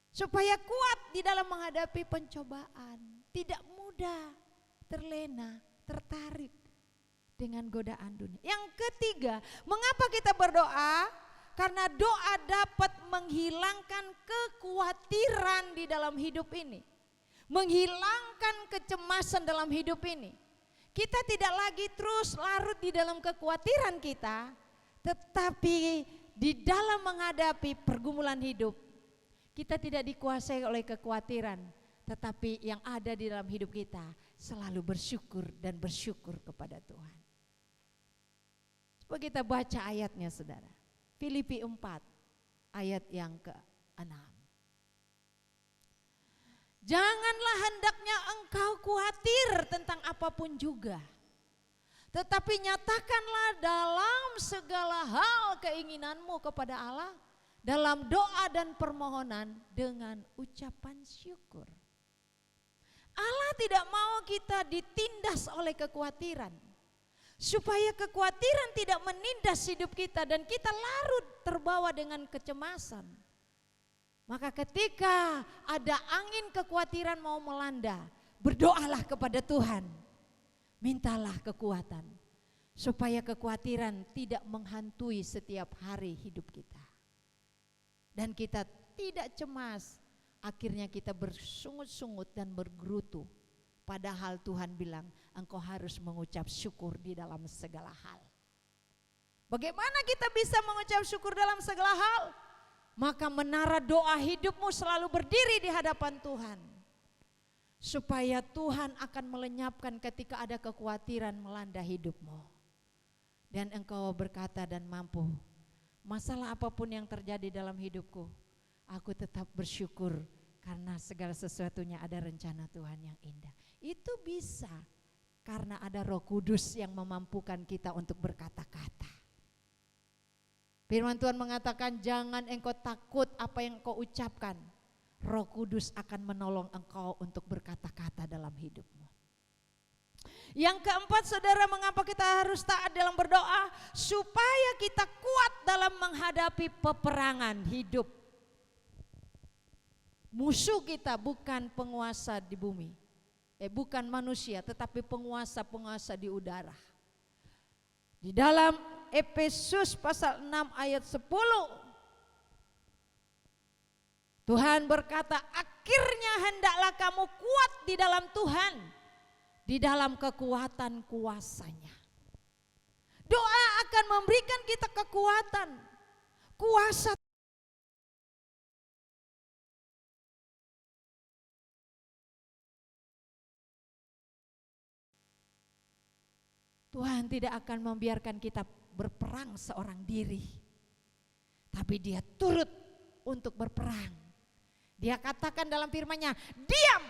Supaya kuat di dalam menghadapi pencobaan. Tidak mudah terlena, tertarik dengan godaan dunia. Yang ketiga, mengapa kita berdoa? Karena doa dapat menghilangkan kekhawatiran di dalam hidup ini. Menghilangkan kecemasan dalam hidup ini. Kita tidak lagi terus larut di dalam kekhawatiran kita, tetapi di dalam menghadapi pergumulan hidup, kita tidak dikuasai oleh kekhawatiran, tetapi yang ada di dalam hidup kita selalu bersyukur dan bersyukur kepada Tuhan. Coba kita baca ayatnya saudara. Filipi 4 ayat yang ke-6. Janganlah hendaknya engkau khawatir tentang apapun juga, tetapi nyatakanlah dalam segala hal keinginanmu kepada Allah dalam doa dan permohonan dengan ucapan syukur. Allah tidak mau kita ditindas oleh kekhawatiran, supaya kekhawatiran tidak menindas hidup kita dan kita larut terbawa dengan kecemasan. Maka ketika ada angin kekhawatiran mau melanda, berdoalah kepada Tuhan. Mintalah kekuatan supaya kekhawatiran tidak menghantui setiap hari hidup kita. Dan kita tidak cemas, akhirnya kita bersungut-sungut dan bergerutu. Padahal Tuhan bilang engkau harus mengucap syukur di dalam segala hal. Bagaimana kita bisa mengucap syukur dalam segala hal? Maka menara doa hidupmu selalu berdiri di hadapan Tuhan. Supaya Tuhan akan melenyapkan ketika ada kekhawatiran melanda hidupmu. Dan engkau berkata dan mampu, masalah apapun yang terjadi dalam hidupku, aku tetap bersyukur karena segala sesuatunya ada rencana Tuhan yang indah. Itu bisa karena ada Roh Kudus yang memampukan kita untuk berkata-kata. Firman Tuhan mengatakan jangan engkau takut apa yang engkau ucapkan. Roh Kudus akan menolong engkau untuk berkata-kata dalam hidupmu. Yang keempat, saudara, mengapa kita harus taat dalam berdoa? Supaya kita kuat dalam menghadapi peperangan hidup. Musuh kita bukan penguasa di bumi, bukan manusia, tetapi penguasa-penguasa di udara. Di dalam Efesus pasal 6 ayat 10, Tuhan berkata, akhirnya hendaklah kamu kuat di dalam Tuhan, di dalam kekuatan kuasanya. Doa akan memberikan kita kekuatan, kuasa. Tuhan tidak akan membiarkan kita berperang seorang diri, tapi Dia turut untuk berperang. Dia katakan dalam firman-Nya, diam,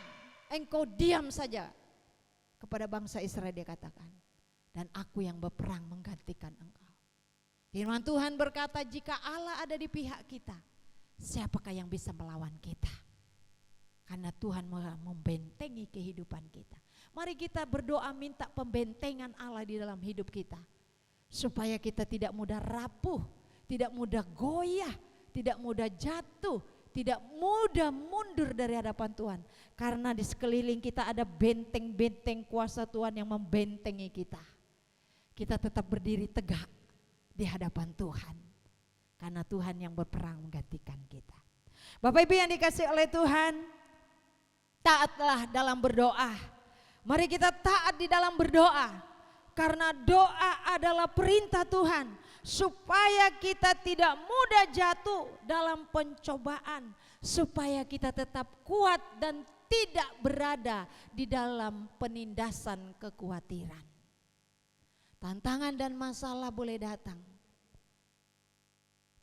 engkau diam saja. Kepada bangsa Israel Dia katakan, dan aku yang berperang menggantikan engkau. Firman Tuhan berkata, jika Allah ada di pihak kita, siapakah yang bisa melawan kita? Karena Tuhan membentengi kehidupan kita. Mari kita berdoa minta pembentengan Allah di dalam hidup kita, supaya kita tidak mudah rapuh, tidak mudah goyah, tidak mudah jatuh, tidak mudah mundur dari hadapan Tuhan. Karena di sekeliling kita ada benteng-benteng kuasa Tuhan yang membentengi kita. Kita tetap berdiri tegak di hadapan Tuhan, karena Tuhan yang berperang menggantikan kita. Bapak Ibu yang dikasihi oleh Tuhan, taatlah dalam berdoa. Mari kita taat di dalam berdoa, karena doa adalah perintah Tuhan supaya kita tidak mudah jatuh dalam pencobaan, supaya kita tetap kuat dan tidak berada di dalam penindasan kekhawatiran. Tantangan dan masalah boleh datang,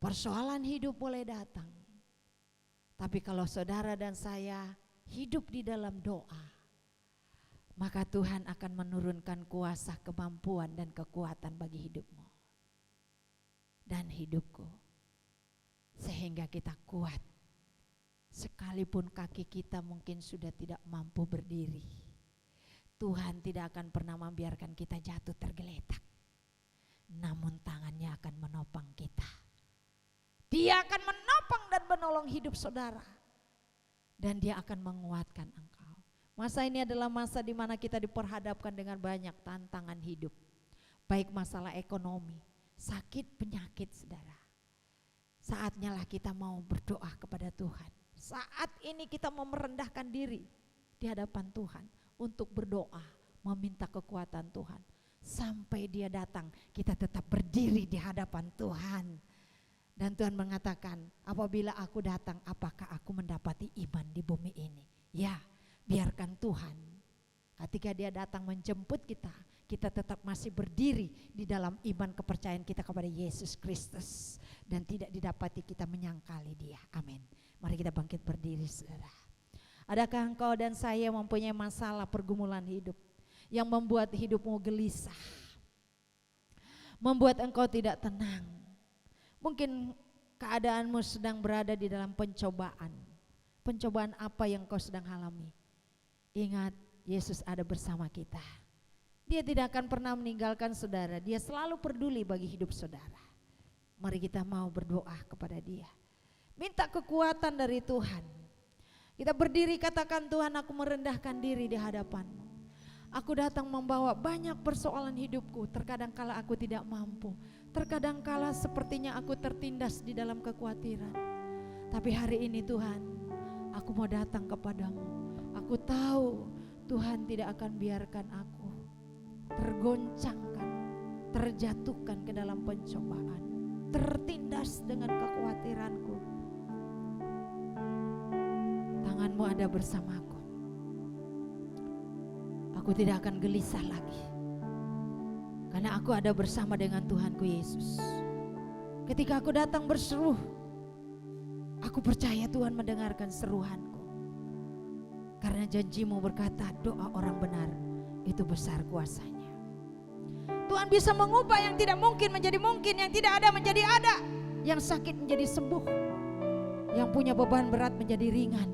persoalan hidup boleh datang, tapi kalau saudara dan saya hidup di dalam doa, maka Tuhan akan menurunkan kuasa, kemampuan dan kekuatan bagi hidupmu dan hidupku, sehingga kita kuat. Sekalipun kaki kita mungkin sudah tidak mampu berdiri, Tuhan tidak akan pernah membiarkan kita jatuh tergeletak, namun tangannya akan menopang kita. Dia akan menopang dan menolong hidup saudara, dan Dia akan menguatkan engkau. Masa ini adalah masa di mana kita diperhadapkan dengan banyak tantangan hidup, baik masalah ekonomi, sakit, penyakit, saudara. Saatnya lah kita mau berdoa kepada Tuhan. Saat ini kita mau merendahkan diri di hadapan Tuhan untuk berdoa, meminta kekuatan Tuhan. Sampai Dia datang, kita tetap berdiri di hadapan Tuhan. Dan Tuhan mengatakan, apabila aku datang, apakah aku mendapati iman di bumi ini? Ya, biarkan Tuhan, ketika Dia datang menjemput kita, kita tetap masih berdiri di dalam iman kepercayaan kita kepada Yesus Kristus, dan tidak didapati kita menyangkali Dia. Amin. Mari kita bangkit berdiri, saudara. Adakah engkau dan saya mempunyai masalah pergumulan hidup yang membuat hidupmu gelisah, membuat engkau tidak tenang? Mungkin keadaanmu sedang berada di dalam pencobaan. Pencobaan apa yang kau sedang alami? Ingat, Yesus ada bersama kita. Dia tidak akan pernah meninggalkan saudara. Dia selalu peduli bagi hidup saudara. Mari kita mau berdoa kepada Dia, minta kekuatan dari Tuhan. Kita berdiri, katakan, Tuhan, aku merendahkan diri di hadapan-Mu. Aku datang membawa banyak persoalan hidupku. Terkadang kala aku tidak mampu, terkadang kala sepertinya aku tertindas di dalam kekhawatiran. Tapi hari ini Tuhan, aku mau datang kepadamu. Aku tahu Tuhan tidak akan biarkan aku tergoncangkan, terjatuhkan ke dalam pencobaan, tertindas dengan kekhawatiranku. Tangan-Mu ada bersamaku. Aku tidak akan gelisah lagi, karena aku ada bersama dengan Tuhanku Yesus. Ketika aku datang berseru, aku percaya Tuhan mendengarkan seruanku. Karena janji-Mu berkata, doa orang benar itu besar kuasanya. Tuhan bisa mengubah yang tidak mungkin menjadi mungkin, yang tidak ada menjadi ada, yang sakit menjadi sembuh, yang punya beban berat menjadi ringan.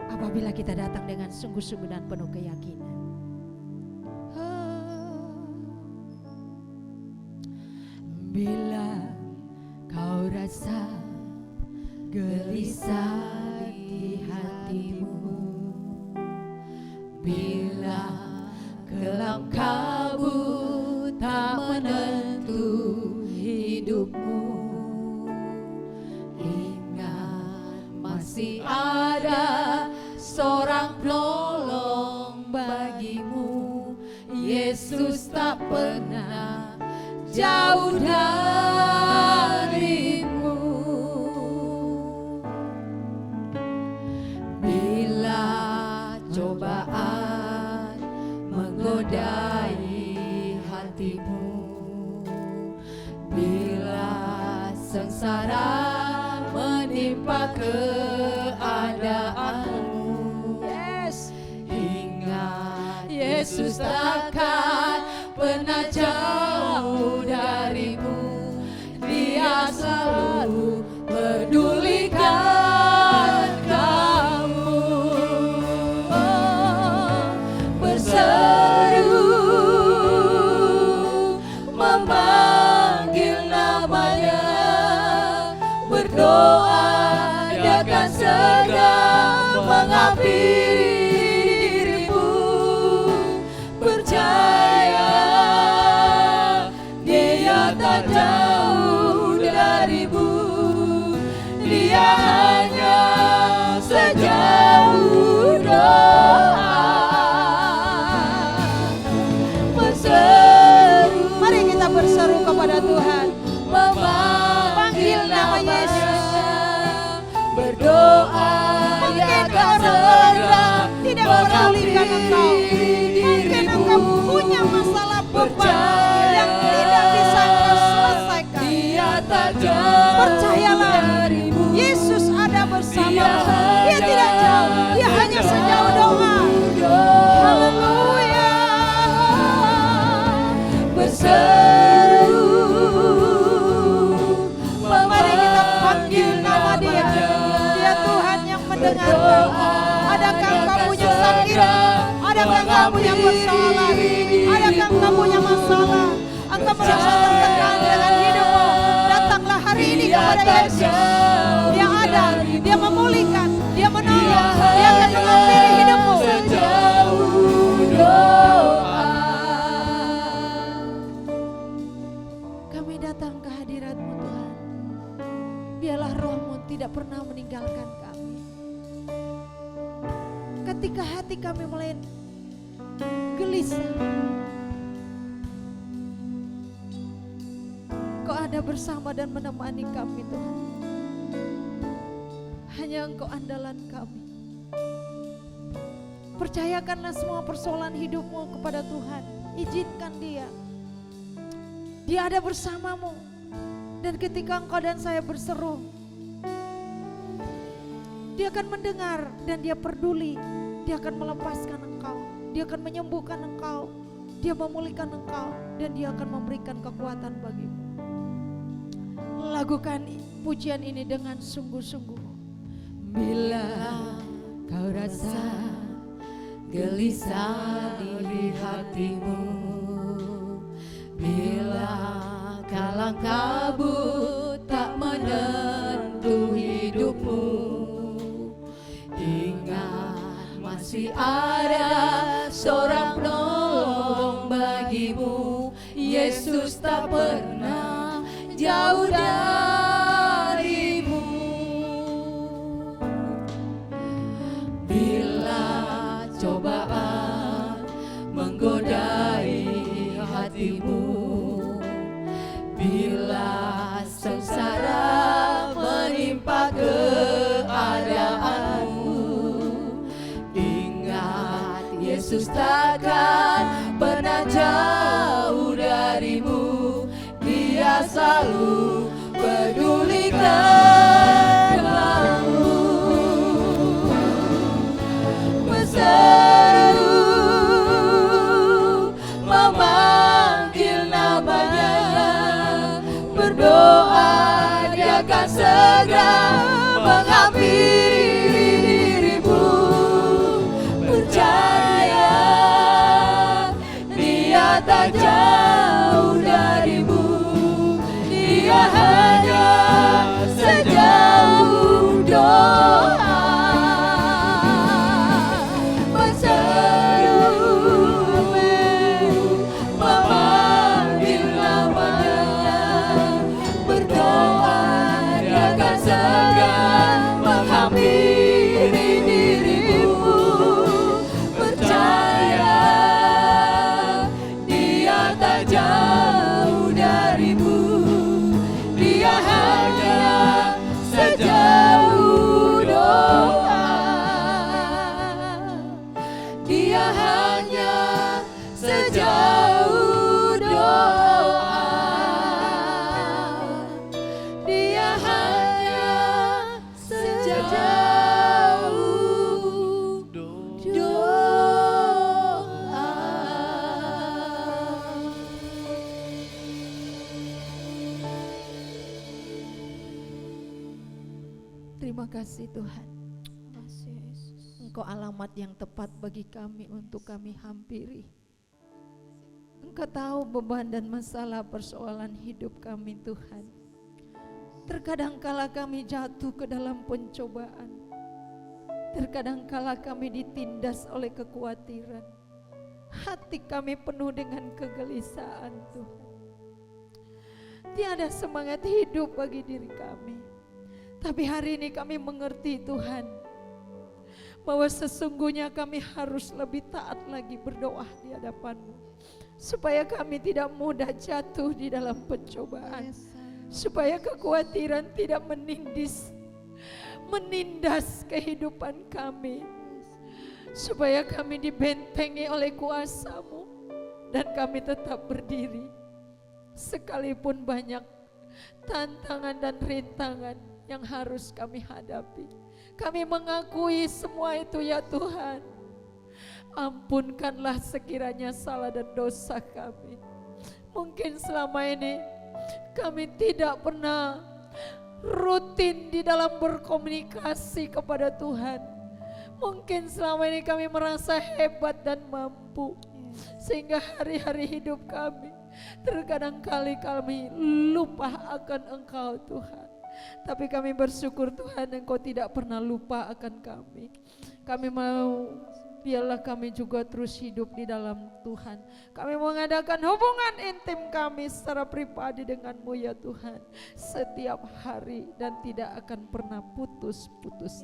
Apabila kita datang dengan sungguh-sungguh dan penuh keyakinan. Bila kau rasa gelisah di hatimu, bila kelam kabut tak menentu hidupmu, ingat masih ada seorang penolong bagimu. Yesus tak pernah jauh darimu. Bila cobaan menggodai hatimu, bila sengsara menimpa keadaanmu, ingat Yesus takkan pernah jauh darimu. Dia selalu pedulikan kamu. Berseru memanggil namanya, berdoa dia akan segera menghampiri dirimu. Percaya dia tak jauh darimu, dia hanya sejauh doa. Berseru, Mari kita berseru kepada Tuhan. memanggil nama Yesus, berdoa dia Mungkin akan orang-orang segera tidak mempedulikan engkau. menghampiri Mungkin engkau punya masalah beban yang tidak bisa engkau selesaikan. Dia tak jauh Percayalah, darimu. Yesus ada bersama. Dia Dia tidak jauh, dia hanya sejauh doa. Haleluya. Berseru, Mari kita panggil nama Dia. Dia Tuhan yang mendengarkan. Adakah engkau punya sakit? Adakah engkau punya persoalan? Adakah engkau punya masalah? Engkau merasa tertekan dengan hidupmu? Datanglah hari ini kepada Yesus. Dia ada, Dia memulihkan, Dia menolong, Dia akan mengampiri hidupmu. sejauh doa. Kami datang ke hadirat-Mu Tuhan. Biarlah Roh-Mu tidak pernah meninggalkan kami. Ketika hati kami mulai gelisah, Engkau ada bersama dan menemani kami Tuhan. Hanya Engkau andalan kami. Percayakanlah semua persoalan hidupmu kepada Tuhan. Izinkan Dia. Dia ada bersamamu. Dan ketika engkau dan saya berseru, Dia akan mendengar dan Dia peduli. Dia akan melepaskan engkau. Dia akan menyembuhkan engkau. Dia memulihkan engkau. Dan Dia akan memberikan kekuatan bagimu. Lakukan pujian ini dengan sungguh-sungguh. Bila kau rasa gelisah di hatimu, bila kalang kabut tak menentu hidupmu, ingat masih ada seorang penolong bagimu. Yesus tak pernah jauh darimu. Bila cobaan menggodai hatimu, bila sengsara menimpa keadaanmu, ingat Yesus takkan pernah jauh darimu. Dia selalu pedulikan kamu. Berseru memanggil namanya, berdoa Dia akan segera menghampiri dirimu. Percaya Dia tak jauh darimu, Terima kasih Tuhan. Kasih Yesus. Engkau alamat yang tepat bagi kami untuk kami hampiri. Engkau tahu beban dan masalah persoalan hidup kami Tuhan. Terkadang kala kami jatuh ke dalam pencobaan. Terkadang kala kami ditindas oleh kekhawatiran. Hati kami penuh dengan kegelisahan Tuhan. Tiada semangat hidup bagi diri kami. Tapi hari ini kami mengerti Tuhan, bahwa sesungguhnya kami harus lebih taat lagi berdoa di hadapan-Mu, supaya kami tidak mudah jatuh di dalam pencobaan, supaya kekhawatiran tidak menindas kehidupan kami, supaya kami dibentengi oleh kuasa-Mu dan kami tetap berdiri sekalipun banyak tantangan dan rintangan yang harus kami hadapi. Kami mengakui semua itu ya Tuhan. Ampunkanlah sekiranya salah dan dosa kami. Mungkin selama ini kami tidak pernah rutin di dalam berkomunikasi kepada Tuhan. Mungkin selama ini kami merasa hebat dan mampu, sehingga hari-hari hidup kami terkadang kali kami lupa akan Engkau Tuhan. Tapi kami bersyukur Tuhan, Engkau tidak pernah lupa akan kami. Kami mau, biarlah kami juga terus hidup di dalam Tuhan. Kami mengadakan hubungan intim kami secara pribadi dengan-Mu ya Tuhan, setiap hari dan tidak akan pernah putus-putus.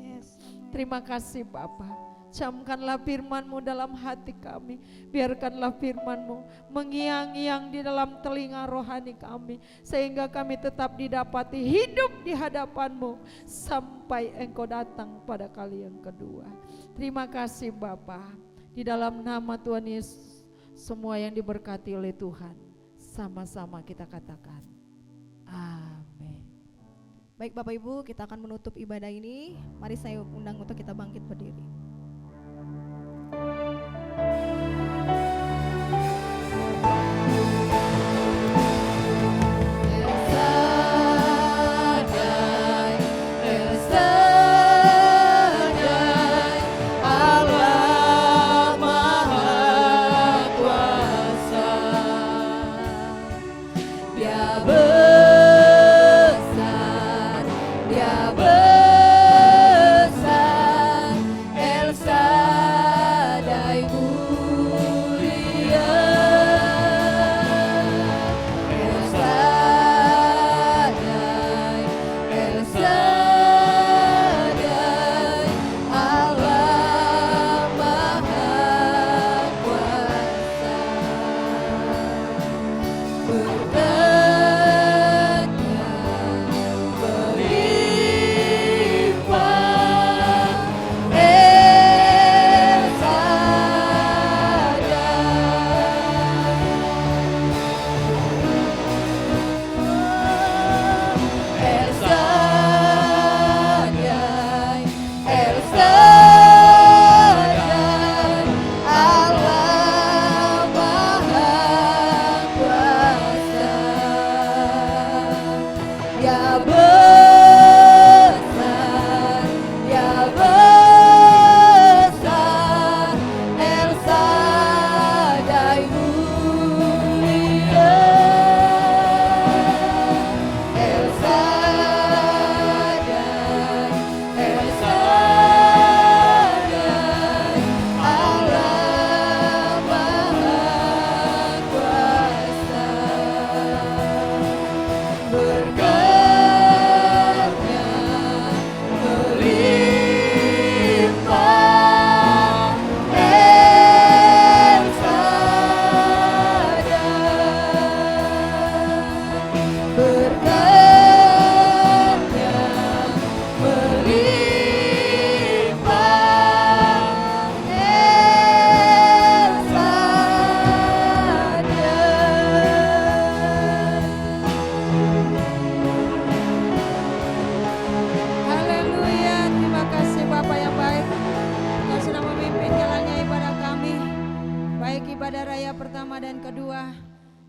Terima kasih Bapa. Camkanlah firman-Mu dalam hati kami. Biarkanlah firman-Mu mengiang-iang di dalam telinga rohani kami, sehingga kami tetap didapati hidup di hadapan-Mu sampai Engkau datang pada kali yang kedua. Terima kasih Bapa. Di dalam nama Tuhan Yesus, semua yang diberkati oleh Tuhan, sama-sama kita katakan amin. Baik Bapak Ibu, kita akan menutup ibadah ini. Mari saya undang untuk kita bangkit berdiri.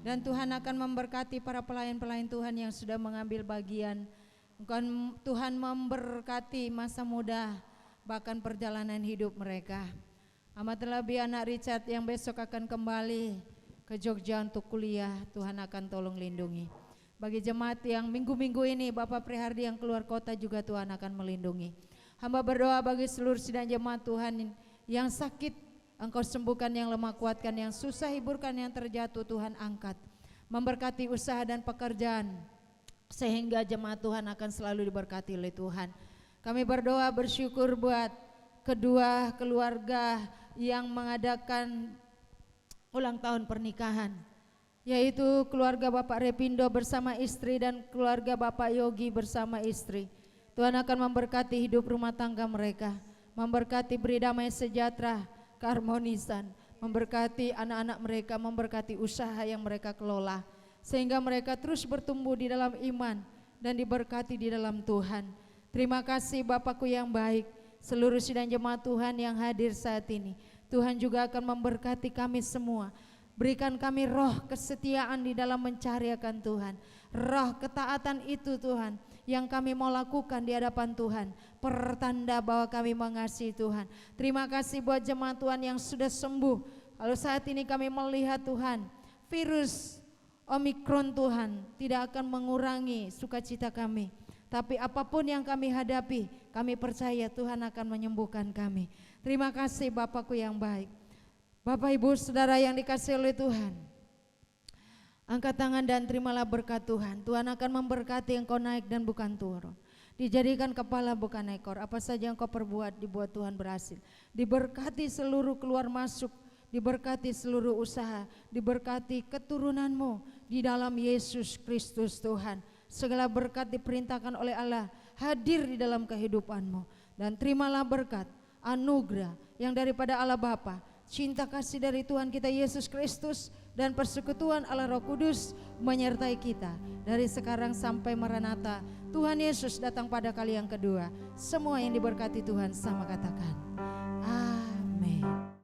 Dan Tuhan akan memberkati para pelayan-pelayan Tuhan yang sudah mengambil bagian Tuhan memberkati masa muda bahkan perjalanan hidup mereka. Amat terlebih anak Richard yang besok akan kembali ke Jogja untuk kuliah, Tuhan akan tolong lindungi. Bagi jemaat yang minggu-minggu ini Bapak Prihardi yang keluar kota juga Tuhan akan melindungi. Hamba berdoa bagi seluruh sidang jemaat Tuhan yang sakit, Engkau sembuhkan, yang lemah kuatkan, yang susah hiburkan, yang terjatuh Tuhan angkat. Memberkati usaha dan pekerjaan sehingga jemaat Tuhan akan selalu diberkati oleh Tuhan. Kami berdoa bersyukur buat kedua keluarga yang mengadakan ulang tahun pernikahan, yaitu keluarga Bapak Repindo bersama istri dan keluarga Bapak Yogi bersama istri. Tuhan akan memberkati hidup rumah tangga mereka, memberkati beri damai sejahtera, keharmonisan, memberkati anak-anak mereka, memberkati usaha yang mereka kelola, sehingga mereka terus bertumbuh di dalam iman dan diberkati di dalam Tuhan. Terima kasih Bapakku yang baik, seluruh sidang jemaat Tuhan yang hadir saat ini. Tuhan juga akan memberkati kami semua. Berikan kami roh kesetiaan di dalam mencari akan Tuhan. Roh ketaatan itu Tuhan yang kami mau lakukan di hadapan Tuhan, pertanda bahwa kami mengasihi Tuhan. Terima kasih buat jemaat Tuhan yang sudah sembuh. Lalu saat ini kami melihat Tuhan, virus Omikron Tuhan tidak akan mengurangi sukacita kami. Tapi apapun yang kami hadapi, kami percaya Tuhan akan menyembuhkan kami. Terima kasih Bapakku yang baik. Bapak Ibu Saudara yang dikasihi oleh Tuhan, angkat tangan dan terimalah berkat Tuhan. Tuhan akan memberkati engkau naik dan bukan turun. Dijadikan kepala bukan ekor. Apa saja engkau perbuat dibuat Tuhan berhasil. Diberkati seluruh keluar masuk, diberkati seluruh usaha, diberkati keturunanmu di dalam Yesus Kristus Tuhan. Segala berkat diperintahkan oleh Allah hadir di dalam kehidupanmu. Dan terimalah berkat, anugerah yang daripada Allah Bapa, cinta kasih dari Tuhan kita Yesus Kristus, dan persekutuan Allah Roh Kudus menyertai kita dari sekarang sampai Maranatha. Tuhan Yesus datang pada kali yang kedua. Semua yang diberkati Tuhan sama katakan